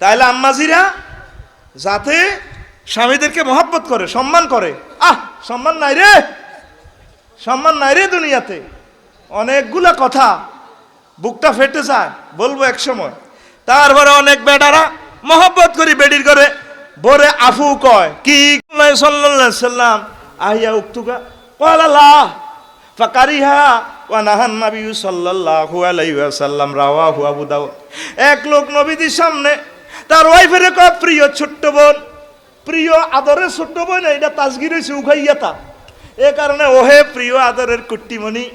তাইলে আম্মাজিরা যাতে স্বামীদেরকে মহব্বত করে, সম্মান করে। সম্মান নাই রে, সম্মান নাই রে দুনিয়াতে। অনেকগুলা কথা বুকটা ফেটে যায়, বলবো এক সময়। তারপরে অনেক বেটারা মহব্বত করি বেডির করে বরে আফু কয় কি সাল্লাল্লাহু আলাইহি সাল্লাম আহিয়া উক্তুকা ওয়ালাল্লাহ ফাকারিহা ওয়া নাহান নবী সাল্লাল্লাহু আলাইহি ওয়াসাল্লাম রাওয়াহু আবু দাউদ। এক লোক নবীদের সামনে তার ওয়াইফের কয় প্রিয় ছোট্ট বোন, প্রিয় আদরের ছোট্ট বোন, এটা তাসগির হইছে উখাইয়াতা, এ কারণে ওহে প্রিয় আদরের কুট্টিমণি।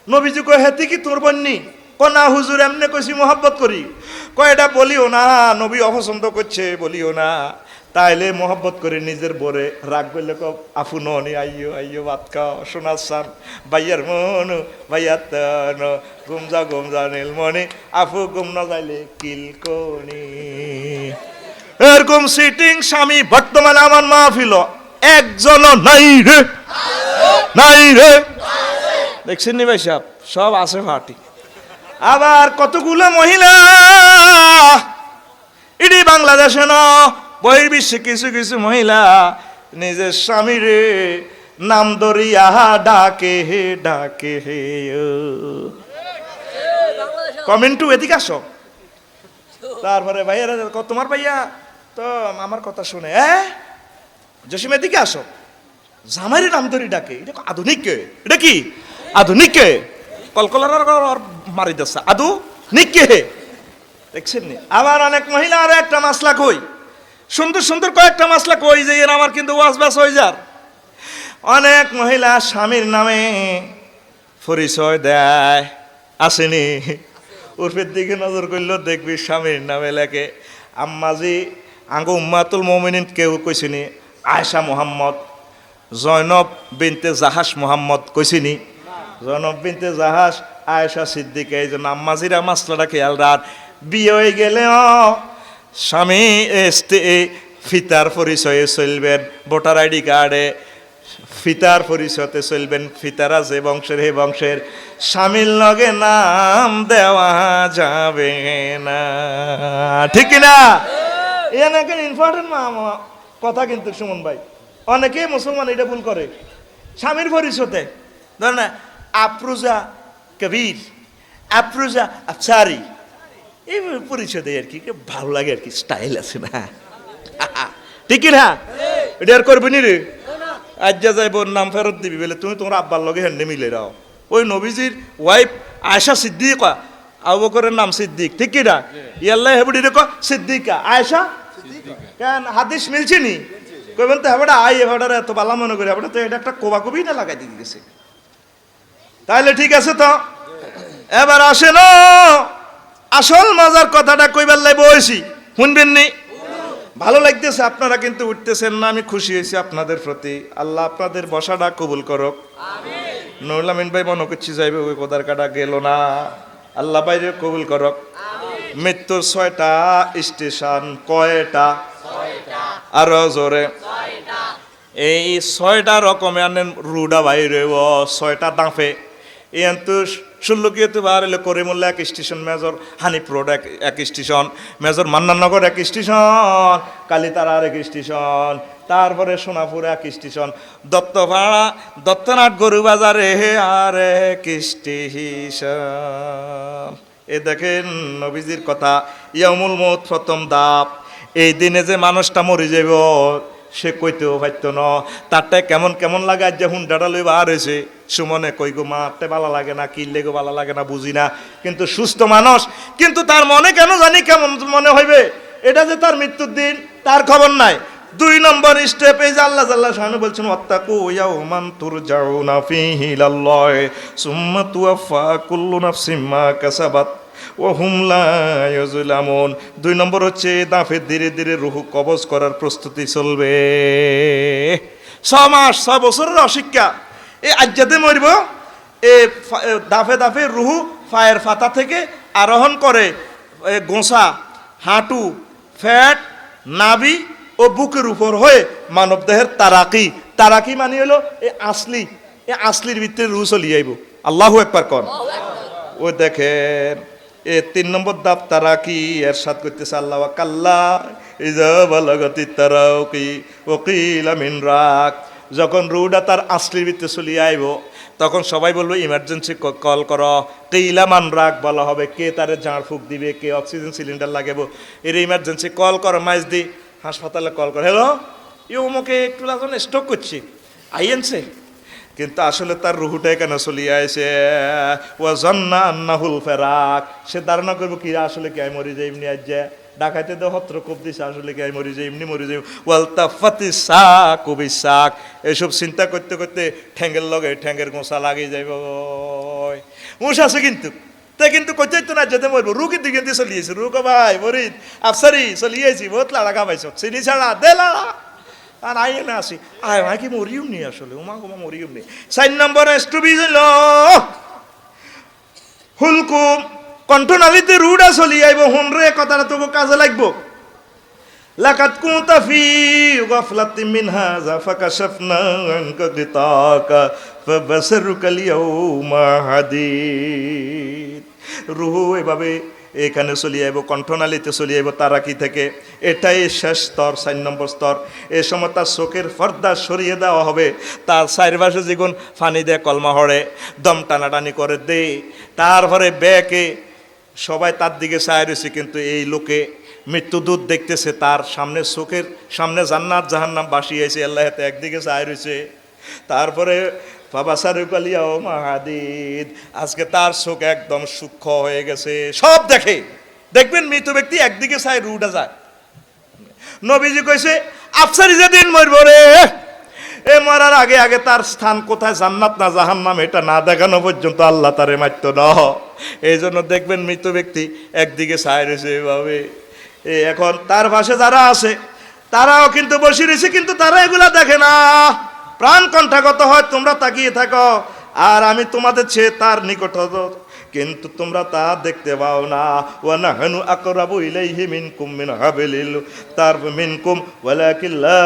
নবীজি কয় হেতি কি তোর বন্নি? না হুজুর এমনি কইছি মহব্বত করি। কয় এটা বলিও না, নবী অপছন্দ করছে, বলিও না। তাইলে মহব্বত করে নিজের বরে রাগ করলে কব আফু ননি আইয়ো আইয়ো ভাত খাও সোনার সান ভাইয়ার মন ভাইয়ার তন গুমজা নীল মনে আফু গুম না যাইলে কিলকনি। এরকম সিটিং স্বামী বর্তমানে আমার মাহফিল একজনও নাই রে, নাই রে। দেখছেন নি ভাই সাহেব, সব আছে ফাটি। আবার কতগুলো মহিলা ইডি বাংলাদেশে ন বহির্বিশ্বে কিছু কিছু মহিলা নিজের স্বামীরে নাম ধরিয়া ডাকে হে ডাকে হে। কমেন্টু এদিকে আসো। তারপরে ভাইয়ারা তোমার ভাইয়া তো আমার কথা শুনে জসিম এদিকে আসো, জামাইরে নাম ধরি ডাকে, এটা আধুনিক কে? এটা কি আধুনিক কে? কলকলার মারি দিচ্ছে আদু নিকে, দেখছেন নি? আবার অনেক মহিলা আরো একটা মাসলা কই, সুন্দর সুন্দর কয়েকটা মাসলা কই যে এর আমার কিন্তু ওয়াজ বাস হয়ে যার। অনেক মহিলা স্বামীর নামে পরিচয় দেয়, আসেনি? উর্ফের দিকে নজর করলেও দেখবি স্বামীর নামে লেখে আম্মাজি আঙ্গ উম্মাতুল মুমিনিন, কেউ কইছিনি আয়েশা মোহাম্মদ, জয়নব বিনতে জাহাস মোহাম্মদ কইছিনি, জয়নব বিনতে জাহাস আয়েশা সিদ্দিকা। এই জন্য আম্মাজিরা মাসলাটা খেয়াল রাখ, বিয়ে হয়ে গেলে স্বামী ফিতার পরিচয়ে চলবেন, ভোটার আইডি কার্ডে ফিতার পরিচয়তে চলবেন, ফিতারা যে বংশের হে বংশের, স্বামীর লগে নাম দেওয়া যাবে না, ঠিক কিনা? এখানে ইম্পর্টেন্ট কথা কিন্তু সুমন ভাই, অনেকেই মুসলমান এটা ভুল করে। স্বামীর পরিচয়তে ধর না আফরোজা কবির, আফরোজা আফসারি, এই পরিচয় দেয় আর কি, ভালো লাগে আর কি, স্টাইল আছে না, ঠিক না? এটা আর করবি নি রে, আজ যা যাইব নাম ফেরত দিবি বলে তুমি তোমার আব্বার লগে হ্যান্ডে মিলে রাও। ওই নবীজির ওয়াইফ আয়েশা সিদ্দিকা, আবু বকরের নাম সিদ্দিক, ঠিক কি না? ইয়াল্লাহ হেবুডি রে সিদ্দিকা আয়েশা, কেন হাদিস মিলছে নি? কইবেন তো হেবড়া আই হেবড়ার এত বালা মনে করি, হেবড়া তো এটা একটা কোবা কবি না লাগাই দিয়ে গেছে। তাইলে ঠিক আছে তো, এবার আসেন আসল মজার কথাটা কইবার লাই বইছি, শুনবেন নি? ভালো লাগতেছে, আপনারা কিন্তু উঠতেছেন না, আমি খুশি হয়েছি আপনাদের প্রতি। আল্লাহ আপনাদের বসাটা কবুল করুক। নুরুল আমিন ভাই মনে করছি যাইবে, ওই কোদার কাটা গেল না, আল্লাহ বাইরে কবুল করুক। মৃত্যুর 6টা স্টেশন কয়টা? আরো জোরে। এই 6টা রকমে আনেন রুডা বাইরে 6টা দাঁফে এন্তু ষোল্লকিয়তে বাড়লে করিমুল্লা এক স্টেশন, মেজর হানিফ রোড এক স্টেশন, মেজর মান্নানগর এক স্টেশন, কালীতারা আরেক স্টেশন, তারপরে সোনাপুর এক স্টেশন, দত্তপাড়া দত্তনাথ গরু বাজারে আর এক স্টেশন। এ দেখেন নবীজির কথা, ইয়ামুল মউত প্রথম দাপ। এই দিনে যে মানুষটা মরে যাব সে কইতেও পারতো না। তারটাই কেমন কেমন লাগে, আজ যে হুন্ডাটা লই বার হয়েছে, সুমনে কই গো মারতে ভালো লাগে না, কিনলে গো ভালো লাগে না বুঝি না, কিন্তু সুস্থ মানুষ, কিন্তু তার মনে কেন জানি কেমন মনে হইবে এটা যে তার মৃত্যুর দিন, তার খবর নাই। 2 নম্বর স্টেপ এই যে আল্লাহ জাল্লাহ শানু বলছেন ওয়াত্তাকু ইয়াওমান তুরজাউনা ফীহি ইলাল্লাহ সুম্মা তুওয়াফা কুল্লু নাফসিম মা কাসাবাত ও হুমলা ইউজলামুন। 2 নম্বর হচ্ছে দাফে ধীরে ধীরে রুহু কবজ করার প্রস্তুতি চলবে। 6 মাস 6 বছরের অশিক্ষা এই আজ্জাতে মরব। এ দাফে দাফে রুহু ফায়ের ফাতা থেকে আরোহণ করে গোসা, হাঁটু, ফ্যাট, নাভি ও বুকের উপর হয়ে মানব দেহের তারাকি। তারাকি মানে হলো এই আসলির ভিতরে রুহ চলিয়ে আইব। আল্লাহু আকবার কন। ও দেখেন এ 3 নম্বর দাপ তারাকি এর সাথ করতেছে আল্লাহ কাল্লা ইজা বালাগাতি তারাকি ওকিলা মিন রাক। যখন রুহটা তার আসলির ভিতরে চলিয়ে আইব তখন সবাই বলবে ইমার্জেন্সি কল করো, কিলা মান রাখ বলা হবে, কে তারে ঝাড় ফুঁক দিবে, কে অক্সিজেন সিলিন্ডার লাগাবো, এর ইমার্জেন্সি কল করো, মাইজ দি হাসপাতালে কল করো, হ্যালো ইউমুকে একটু লাগন স্ট্রোক করছি আইএনসে। কিন্তু আসলে তার রুহুটা কেন চলিয়ে আইছে, ও জন্না আন্নাহুল ফেরাক। সে ধারণা করবো কি আসলে কে মরি যাই এমনি আজ যায় ডাকাইতে তো হত্র কোপ দিছে, আসলে কে মরি যাই এমনি মরি যাই। ওয়ালতা ফাতি শাক কবি শাক এসব চিন্তা করতে করতে ঠ্যাঙ্গের লগে ঠ্যাঙ্গের গোসা লাগিয়ে যাইব। উঁশ আছে কিন্তু তাই কিন্তু কইতে তো না যেতে মরবো, রুগীর দিকে দিয়ে চলিয়েছে, রুগো ভাই মরিদ আফসারি চলিয়েছি বহুত লাড়া খাবাইছ চিনি ছাড়া দে লাড়া আর আই না আসি আয় ভাই কি মরিও নি আসলে উমা কুমা মরিও নি। 4 নম্বর এস্টুবি হইল হুলকুম কণ্ঠনালীতে রুডা চলি আইব। হুন রে কথাটা তবু কাজে লাগবো। লাকাত কুনতা ফি গাফলাতিন মিন হাযা ফাকাশাফনা আনকা গিতাকা ফাবাসারুকা আল-ইয়াওমা হাদীদ। রুহু এভাবে এখানে চলে আইব, কণ্ঠনালীতে চলে আইব তারাকি থেকে। এটাই শেষ স্তর, 4 নম্বর স্তর। এ সময় তার চোখের পর্দা সরিয়ে দেওয়া হবে, তার চারপাশে যেগুন ফানি দেয় কলমা হরে, দম টানাটানি করে দে, তারপরে ব্যাকে সবাই তার দিকে চায় রয়েছে, কিন্তু এই লোকে মৃত্যুদূত দেখতেছে, তার সামনে চোখের সামনে জান্নাত জাহান্নাম বাসিয়েছে, আল্লাহ একদিকে চায় রয়েছে। তারপরে মাহাদিদ আজকে তার চোখ একদম সূক্ষ্ম হয়ে গেছে, সব দেখে। দেখবেন মৃত ব্যক্তি একদিকে চায় রুটা যায়। নবীজি কইছে আফসারি যেদিন মরব রে, এ মরার আগে আগে তার স্থান কোথায় জান্নাত না জাহান্নাম এটা না দেখানো পর্যন্ত আল্লাহ তারে মারতো না। এই জন্য দেখবেন মৃত ব্যক্তি একদিকে চায় রয়েছে এভাবে। এখন তার পাশে যারা আছে তারাও কিন্তু বসে রয়েছে, কিন্তু তারা এগুলা দেখে না। প্রাণ কণ্ঠাগত হয় তোমরা তাকিয়ে থাকো, আর আমি তোমাদের চেয়ে তার নিকট, কিন্তু তোমরা তা দেখতে পাও না। ওয়া নাহনু আকরাবু ইলাইহি মিনকুম মিন হাবিলিল তার মিনকুম ওয়ালাকিন লা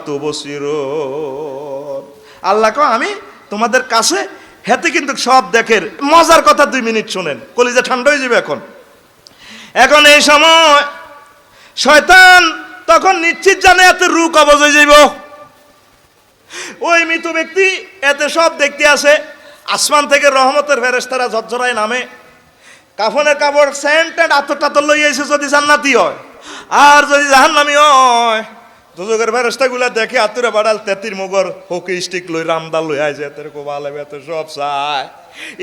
তুবসিরুন। আল্লাহ কয় আমি তোমাদের কাছে হেতে কিন্তু সব দেখের। মজার কথা 2 মিনিট শুনেন, কলিজা ঠান্ডা হয়ে যাবে। এখন এই সময় শয়তান তখন নিশ্চিত জানে এতে রূহ কবজ হয়ে যাইব। ওই মৃত ব্যক্তি এতে সব দেখতে আসে, আসমান থেকে রহমতের ফেরেশতারা ঝরঝরায় নামে, কাফনের কাপড় সেন্ট এন্ড আতর টাতর লই আইছে যদি জান্নাতি হয়, আর যদি জাহান্নামী হয় দুজকের ফেরেশতাগুলা দেখে আতুরে বাড়াল তেতির মুগর হকি স্টিক লই রামদাল লই আইছে, এত কোবাল এত সব চায়।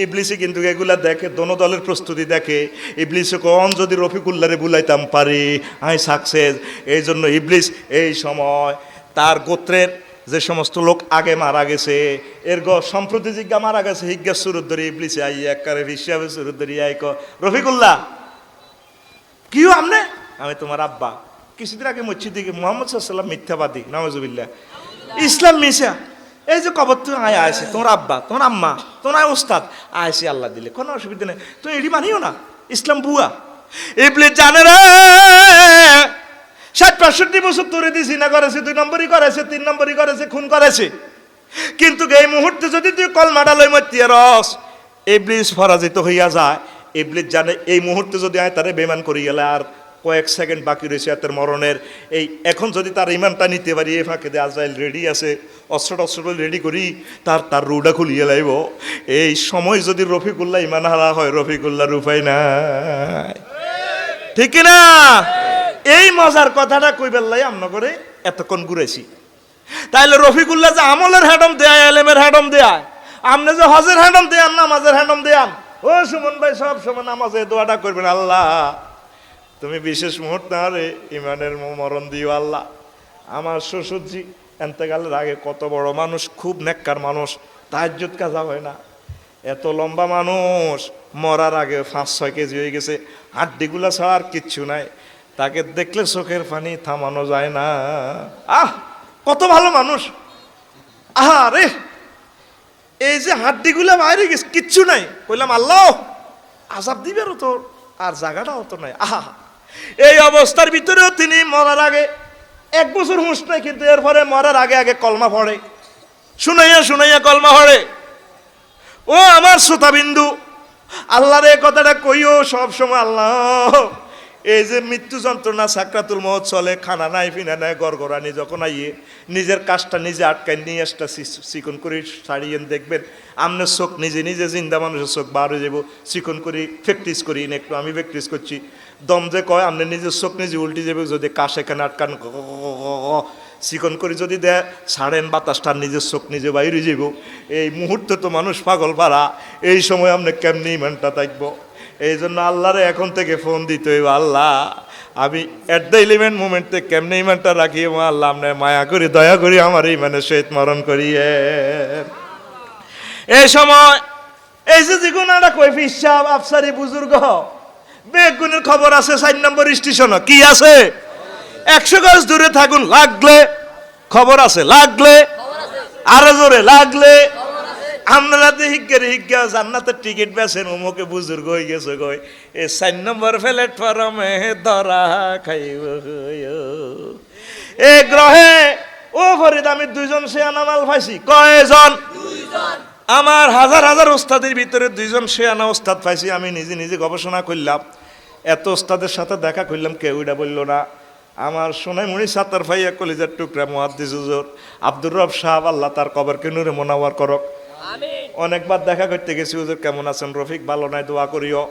ইবলিসে কিন্তু এগুলা দেখে, দোনো দলের প্রস্তুতি দেখে। ইবলিসে কোন যদি রফিকুল্লাহরে বুলাইতাম পারি আই সাকসেস। এই জন্য ইবলিস এই সময় তার গোত্রের যে সমস্ত লোক আগে মারা গেছে, এর সম্প্রতি জিজ্ঞা মারা গেছে, হিজ্ঞা সুরুদ ধরে ইবলিসে আই একবারে হিসাবে সুরুদ ধরে আই রফিকুল্লাহ কিও আমনে, আমি তোমার আব্বা। কিছুদিন আগে মসজিদ দিকে মুহাম্মদ সাল্লাল্লাহু আলাইহি ওয়াসাল্লাম মিথ্যাবাদী নাউজুবিল্লাহ, ইসলাম মিশা, এই যে কবর তুমি আয় আইসি, তোমার আব্বা তোমার আম্মা তোমার ওস্তাদ আইসি আল্লাহ দিলে কোনো অসুবিধা নেই, তুমি এটি মানিও না, ইসলাম বুয়া ইবলিস জানে রে ৬০-৬৫ বছর তোরে দিয়ে জিনা করেছে, ২ নম্বরই করেছে, ৩ নম্বরই করেছে, খুন করেছে, কিন্তু এই মুহূর্তে যদি তুই কলমাটা লই মতিয়া রস ইবলিস পরাজিত হইয়া যায়। ইবলিস জানে এই মুহূর্তে যদি আয় তারে বেমান করি গেলে আর কয়েক সেকেন্ড বাকি রয়েছে এতের মরণের, এই এখন যদি তার ইমানটা নিতে পারি এই ফাঁকে দিয়ে আজরাইল রেডি আছে, অস্ত্র রেডি করি তার রুডা খুলিয়ে লাইব। এই সময় যদি রফিকুল্লাহ ইমান হারা হয়, রফিকুল্লাহর উপায় নাই, ঠিক না? এই মজার কথাটা কই বেললাই আমনা করে এতক্ষণ ঘুরেছি। তাইলে রফিকুল্লাহ যে আমলের হ্যাডম দেয়, এলেমের হ্যাডম দেয়, আপনি যে হজের হ্যাডম দেয়ান, নামাজের হ্যাডম দেয়ান, ও সুমন ভাই সব সময় নামাজে দোয়াটা করবেন, আল্লাহ তুমি বিশেষ মুহূর্তে আরে ইমানের মরণ দিও আল্লাহ। আমার শ্বশুরজি এন্তেকালের আগে কত বড় মানুষ, খুব নেককার মানুষ, তাহাজ্জুদ কাজা হয় না, এত লম্বা মানুষ, মরার আগে ৫-৬ কেজি হয়ে গেছে, হাড্ডিগুলা ছাড়া আর কিচ্ছু নাই, তাকে দেখলে চোখের পানি থামানো যায় না। আহ কত ভালো মানুষ, আহা রে, এই যে হাড্ডিগুলা বাইরে গেছে কিচ্ছু নাই, কইলাম আল্লাহ আযাব দিবেরও তো আর জায়গাটাও তো নাই। আহা, এই অবস্থার ভিতরেও তিনি মরার আগে 1 বছর হুঁশ নাই, কিন্তু এরপরে মরার আগে আগে কলমা পড়ে, শুনাইয়া কলমা পড়ে। ও আমার শ্রোতাবিন্দু, আল্লাহর এই কথাটা কইও সব সময়, আল্লাহ এই যে মৃত্যু যন্ত্রণা সাকরাতুল মউত চলে, খানা নাই পিনা নাই, গড়গড়ানি যখন আইয়ে নিজের কাজটা নিজে আটকায় নিয়ে আসটা চিকন করে ছাড়িয়ে দেখবেন আমনের চোখ নিজে নিজে, জিন্দা মানুষের চোখ বার হয়ে যাব, চিকন করি প্র্যাকটিস করি না, একটু আমি প্র্যাকটিস করছি, দম যে কয় আমনের নিজের চোখ নিজে উল্টে যাবে, যদি কাশ এখানে আটকান চিকন করে যদি দেয় ছাড়েন বাতাসটা, নিজের চোখ নিজে বাইরে যাব। এই মুহূর্তে তো মানুষ পাগল পারা, এই সময় আপনি কেমনি ইমানটা থাকবো? এই জন্য আল্লাহরে এখন থেকে ফোন দিতে হইব, আল্লাহ আমি এট দ্য ইলিমেন্ট মোমেন্টে কেমনে ইমানটা রাখি, আল্লাহ আপনার মায়া করি দয়া করি আমার ইমানের সহিত মরণ করিয়ে। এই সময় এই যে জীবনটা কই ফিসাব আফসারি বুজুর্গ বেগুনের খবর আছে 4 নম্বর স্টেশন, কি আছে 100 গজ দূরে থাকুন, লাগলে খবর আছে, লাগলে আরো জোরে লাগলে, আপনারা তো হিজ্ঞা জান্নাতের টিকিট বেছেন, অমুকে বুজুর্গ হয়ে গেছে গই, এই 4 নম্বর প্ল্যাটফর্মে ধরা খাইব এ গ্রহে। ও ফরিদ আমি 2 জন শেয়ানা মাল পাইছি, কয়জন? 2 জন। আমার হাজার হাজার ওস্তাদের ভিতরে 2 জন শেয়ানা ওস্তাদ পাইছি, আমি নিজে নিজে গবেষণা করলাম, এত ওস্তাদের সাথে দেখা করলাম, কেউ এটা বললো না। আমার সোনাই মুড়ি সাতার ভাইয়া কলিজার টুকরা মুহাদ্দিস হুজুর আব্দুর রব সাহেব, আল্লাহ তার কবরকে নূরে মুনাওয়ার করক। অনেকবার দেখা করতে গেছি, হুজুর কেমন আছেন? রফিক ভালো নাই, দোয়া করিও।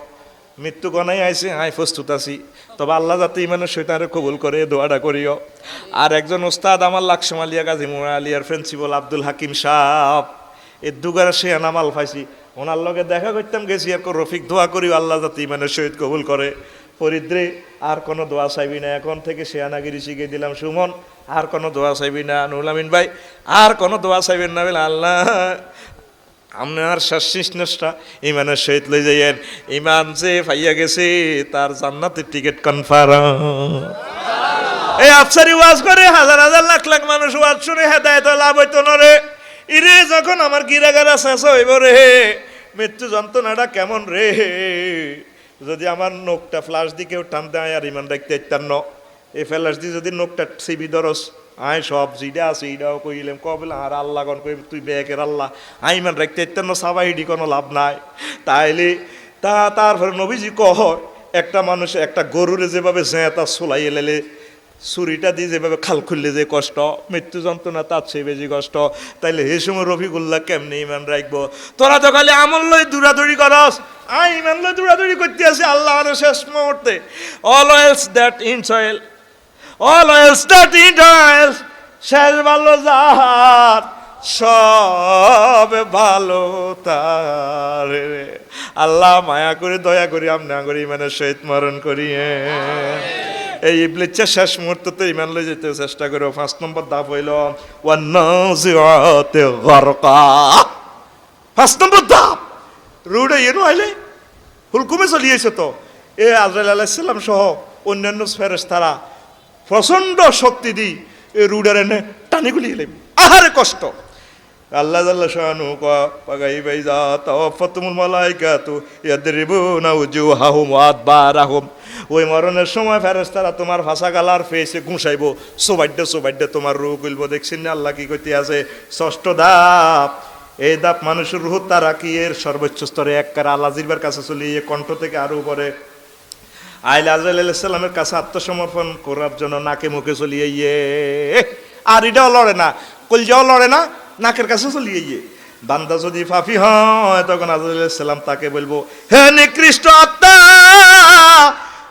মৃত্যু গনাই আইছে, হাই প্রস্তুত আছি, তবে আল্লাহ যাতে ইমানের শয়তানরে কবুল করে দোয়াটা করিও। আর একজন ওস্তাদ আমার লাকসামালিয়া গাজী মুরা আলিয়ার প্রিন্সিপাল আব্দুল হাকিম সাহেব, এই দুগারা সে আনামাল পাইছি, ওনার লগে দেখা করতাম গেছি, আর রফিক দোয়া করিও আল্লাহ যাতে ইমানের শহীদ কবুল করে। ফরিদ্রে আর কোনো দোয়া চাইবি না, এখন থেকে শেয়ানাগিরি শিখিয়ে দিলাম। সুমন আর কোনো দোয়া চাইবি না। নুরুল আমিন ভাই আর কোনো দোয়া চাইবেন না, বলে আল্লাহ আপনার শেষটা ইমানের সহিত লই যাইয়েন, ইমান যে পাইয়া গেছে তার জান্নাতের টিকিট কনফার্ম। এই আফসারি ওয়াজ করে হাজার হাজার লাখ লাখ মানুষ ওয়াজ শুনে হেদায়েত লাভ হইতো না রে। ইরে যখন আমার গিরাগারা শেষ হইব রে, মৃত্যু যন্ত্রণাটা কেমন রে, যদি আমার নোকটা ফ্লাশ দিয়ে কেউ টান দেয় আর ইমান দেখতে ইত্যান, এই ফ্লাশ দিয়ে যদি নোকটা সিবি ধরস, আয় সব যেটা আছে এটাও কইলাম, কবলে আর আল্লাহ গন কই তুই বেকের আল্লাহ, আই মান রাখতে ইত্যান্ন সাবাইডি কোনো লাভ নাই। তাইলে তারপরে নবীজি কহ, একটা মানুষ একটা গরুরে যেভাবে জেঁতা সোলাই এলেলে ছুরিটা দিয়ে যেভাবে খাল খুললে যে কষ্ট, মৃত্যু যন্ত্রণা তার চেয়ে বেশি কষ্ট। তাইলে এই সময় রফিকুল্লাহ কেমনি ইমান রাখবো? তোরা তো খালি আমল লই দৌড়াদৌড়ি করস, আই ইমান লই দৌড়াদৌড়ি করতে আসি আল্লাহ শেষ মুহূর্তে। All else that ins oil, all else that in oil, শেষ ভালো যার সব ভালো তার। আল্লাহ মায়া করে দয়া করি আমরা করি ইমানের সহিত মরণ করিয়ে। এই ইবলিসের শেষ মুহূর্তে ইমান লই যেতে চেষ্টা করো। 5 নম্বর ধাপ হইল ওয়ান্নাজিআতি গারকা। 5 নম্বর ধাপ রুডে এনো আইলে হুলকুমে চলিয়েছে তো এ আজরাইল আলাইহিস সালাম সহ অন্যান্য ফেরেশতারা প্রচন্ড শক্তি দি এই রুডের এনে টানি গুলি এলেন। আহারে কষ্ট, আল্লাহ জাল্লা শানু পাগাই বাইজা তাওয়াফাতুমুল মালাইকাতু ইয়াদরিবুনা উজুহাহুম ওয়া আদবারাহুম। ওই মরণের সময় ফেরেশতারা তোমার ভাষা গালার ফেসে ঘুষাইবো, সোবাইড্ডে তোমার রূহ কইলব। দেখছেন না আল্লাহ কি কইতে আছে? ষষ্ঠ ধাপ। এই ধাপ মানুষের রূহ তারা কি এর সর্বোচ্চ স্তরে একবার আল্লাহ জিরবার কাছে চলে গিয়ে কণ্ঠ থেকে আরো উপরে আইলা আজরাইল আলাইহিস সালামের কাছে আত্মসমর্পণ করার জন্য নাকে মুখে চলিয়ে গিয়ে, আর এটাও লড়ে না, কলজাও লড়ে না, নাকের কাছে চলিয়ে গিয়ে। বান্দা যদি ফাফি হয় তখন আজরাইল আলাইহিস সালাম তাকে বলবো, হে নিকৃষ্ট আত্মা,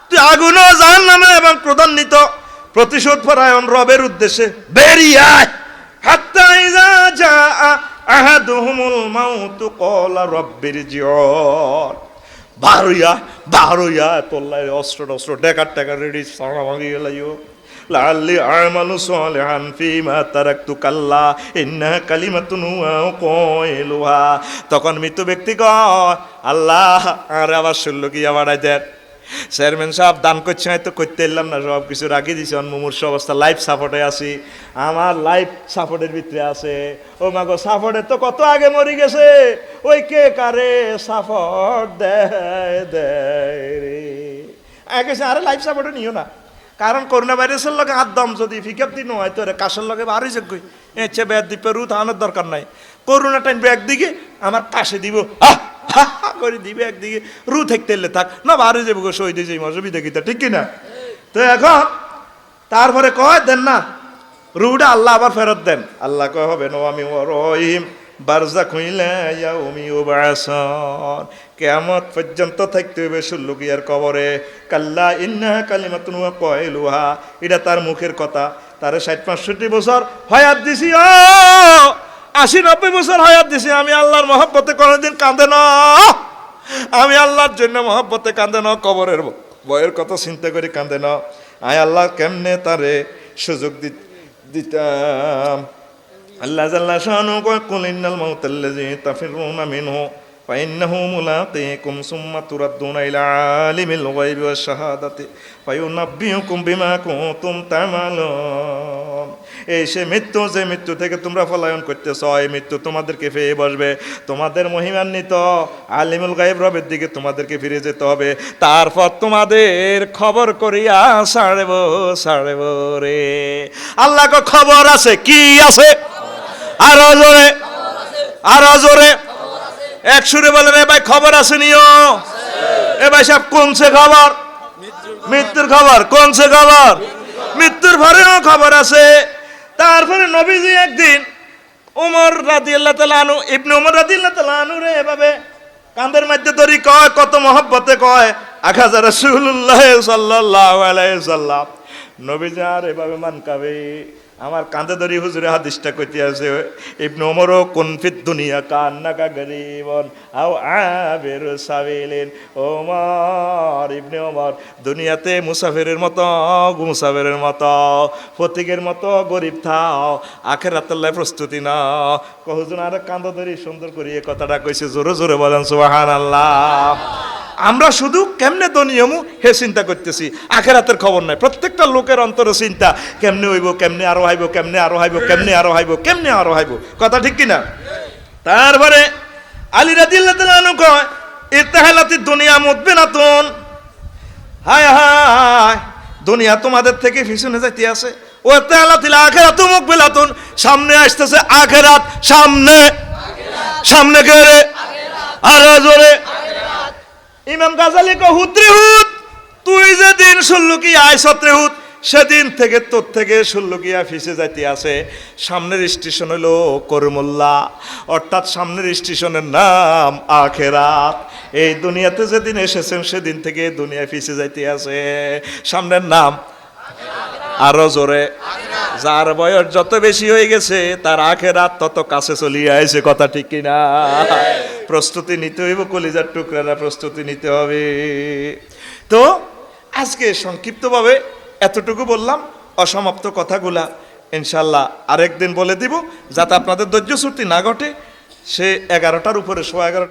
তুই আগুন ও জাহান্নামে এবং ক্রোধান্বিত প্রতিশোধ পরায়ণ রবের উদ্দেশ্যে বেরিয়ে আয়। হাত্তা ইযা জাআ আহাদুহুমুল মাউতু ক্বালা রাব্বির জিউন। বারুইয়া তোল্লাই অস্ত্র ডেকার রেডি সারা ভাঙি গেলাইও লাল্লি আমালু সালিহান ফিমা তারাকতু কাল্লা ইন্নাহা কালিমাতুন হুয়া কাইলুহা। তখন মৃত ব্যক্তি কয়, আল্লাহ আর আবার শুনলো কি বাড়াই দেন। চেয়ারম্যান সাহেব দান করছে, হয়তো করতে এলাম না, সব কিছু রাখি দিছি, মুমূর্ষ অবস্থা লাইফ সাপোর্টে আছি। আমার লাইফ সাপোর্টের ভিতরে আছে। ও মাগো সাপোর্টে তো কত আগে মরি গেছে, ওই কে কারে সাপোর্ট দেয় রে। আরে লাইফ সাপোর্টে নিও না, কারণ করোনা ভাইরাসের লগে হাত দম যদি ফিকাপ দিন হয় তো কাশের লগে বারোই যোগ্যই এসে ব্যাগ দ্বীপে রুথ আনার দরকার নাই। করোনা টাইমবে একদিকে আমার কাশে দিব করে দিবে, একদিকে রু থাকতে এলে থাক না বারো যাবো গো শহীদ যাই অসুবিধা কি, ঠিক কিনা? তো এখন তারপরে কয় দেন না রুটা আল্লাহ আবার ফেরত দেন। আল্লাহ কয় হবে নো আমি রহিম বারজাক হইলা ইয়াউমি উবাসান, কিয়ামত পর্যন্ত থাকতে হবে সুল্লুকিয়ার কবরে। কাল্লা ইন্নাহা কালিমাতুন ওয়া কাইলুহা, এটা তার মুখের কথা। তারে 60-65 বছর হায়াত দিছি, 80-90 বছর হায়াত দিছি। আমি আল্লাহর মহব্বতে কোনোদিন কাঁদে না, আমি আল্লাহর জন্য মহব্বতে কাঁদে না, কবরের ভয়ের কথা চিন্তা করে কাঁদে না। আয় আল্লাহ কেমনে তারে সুযোগ দিতাম। আল্লাহ জাল্লা শানু কয় কুল ইন্নাল মাউতাল্লাযী তাফিরুনা মিনহু ফাইন্নাহু মুলাকীকুম সুম্মা তুরাদ্দুনা ইলা আলিমিল গায়বি ওয়াশ শাহাদাতি ফায়ুনাব্বিউকুম বিমা কুনতুম তা'মালুন। এই সে মৃত্যু, যে মৃত্যু থেকে তোমরা পলায়ন করতেছ, এই মৃত্যু তোমাদেরকে পেয়ে বসবে। তোমাদের মহিমান্বিত আলিমুল গায়ব রবের দিকে তোমাদেরকে ফিরে যেতে হবে। তারপর তোমাদের খবর করিয়া ছাড়ব রে। আল্লাহ কো খবর আছে, কি আছে? আরো জোরে এক সুরে বলেন, এ ভাই খবর আছে নিও। এ ভাই সাহেব কোনছে খবর? মৃত্যুর খবর। কোনছে খবর? মৃত্যুর পরেও খবর আছে। তারপরে নবীজি একদিন উমর রাদিয়াল্লাহু তাআলা আনহু, ইবনে উমর রাদিয়াল্লাহু তাআলা আনহু রে এভাবে কাঁধের মধ্যে ধরি কয়, কত মহব্বতে কয়, আখাযা রাসূলুল্লাহ সাল্লাল্লাহু আলাইহি সাল্লাম। নবীজি আর এভাবে মানকাবে আমার কাঁধে ধরি হুজুরে হাদিসটা কইতে আছে, ইবনে উমরও কুন ফিদ দুনিয়া কান্নাকা গরিবন আও আবির সাবিলিন। ওমর, ইবনে উমর দুনিয়াতে মুসাফিরের মতো ফতিকের মতো গরিব থাও, আখিরাতের লাই প্রস্তুতি নাও। হুজুর আর কাঁধে ধরি সুন্দর করে এই কথাটা কইছে, জোরে জোরে বলেন সুবহানাল্লাহ। আমরা শুধু কেমনে দুনিয়ামু হে চিন্তা করতেছি, আখিরাতের খবর নাই। প্রত্যেকটা লোকের অন্তরে চিন্তা, কেমনে হইব, কেমনে আরো হাইব, কেমনে আরো হাইব। কথা ঠিক কিনা? তারপরে আলী রাদিয়াল্লাহু তাআলা আনহু কয়, ইরতাহালাতিদ দুনিয়া মুদবিনাতুন, হায় হায় দুনিয়া তোমাদের থেকে পিছনে যাইতে আছে। ও ইরতাহালাতিল আখিরাতু মুকবিলাতুন, সামনে আসতেছে আখিরাত, সামনে কে রে? আরো জোরে। ইমাম গাজালি কো হুদ্রিহুদ, তুই যেদিন সুল্লুকি আয় সত্রেহুদ, সেদিন থেকে তোর থেকে সুল্লুকিয়া ফিসে যাইতে আছে। সামনের স্টেশন হলো করমুল্লা, অর্থাৎ সামনের স্টেশনের নাম আখেরাত। এই দুনিয়াতে যেদিন এসেছেন সেদিন থেকে দুনিয়া ফিসে যাইতে আছে, সামনের নাম আরো জোরে। যার বয়স যত বেশি হয়ে গেছে তার আখেরাত তত কাছে চলিয়ে আসে। কথা ঠিক কিনা? প্রস্তুতি নিতে হইব, কলিজার টুকরারা প্রস্তুতি নিতে হবে। তো আজকে সংক্ষিপ্তভাবে এতটুকু বললাম, অসমাপ্ত কথাগুলা ইনশাল্লাহ আরেকদিন বলে দিব, যাতে আপনাদের ধৈর্যচ্যুতি না ঘটে। সে 11টার উপরে, 11:15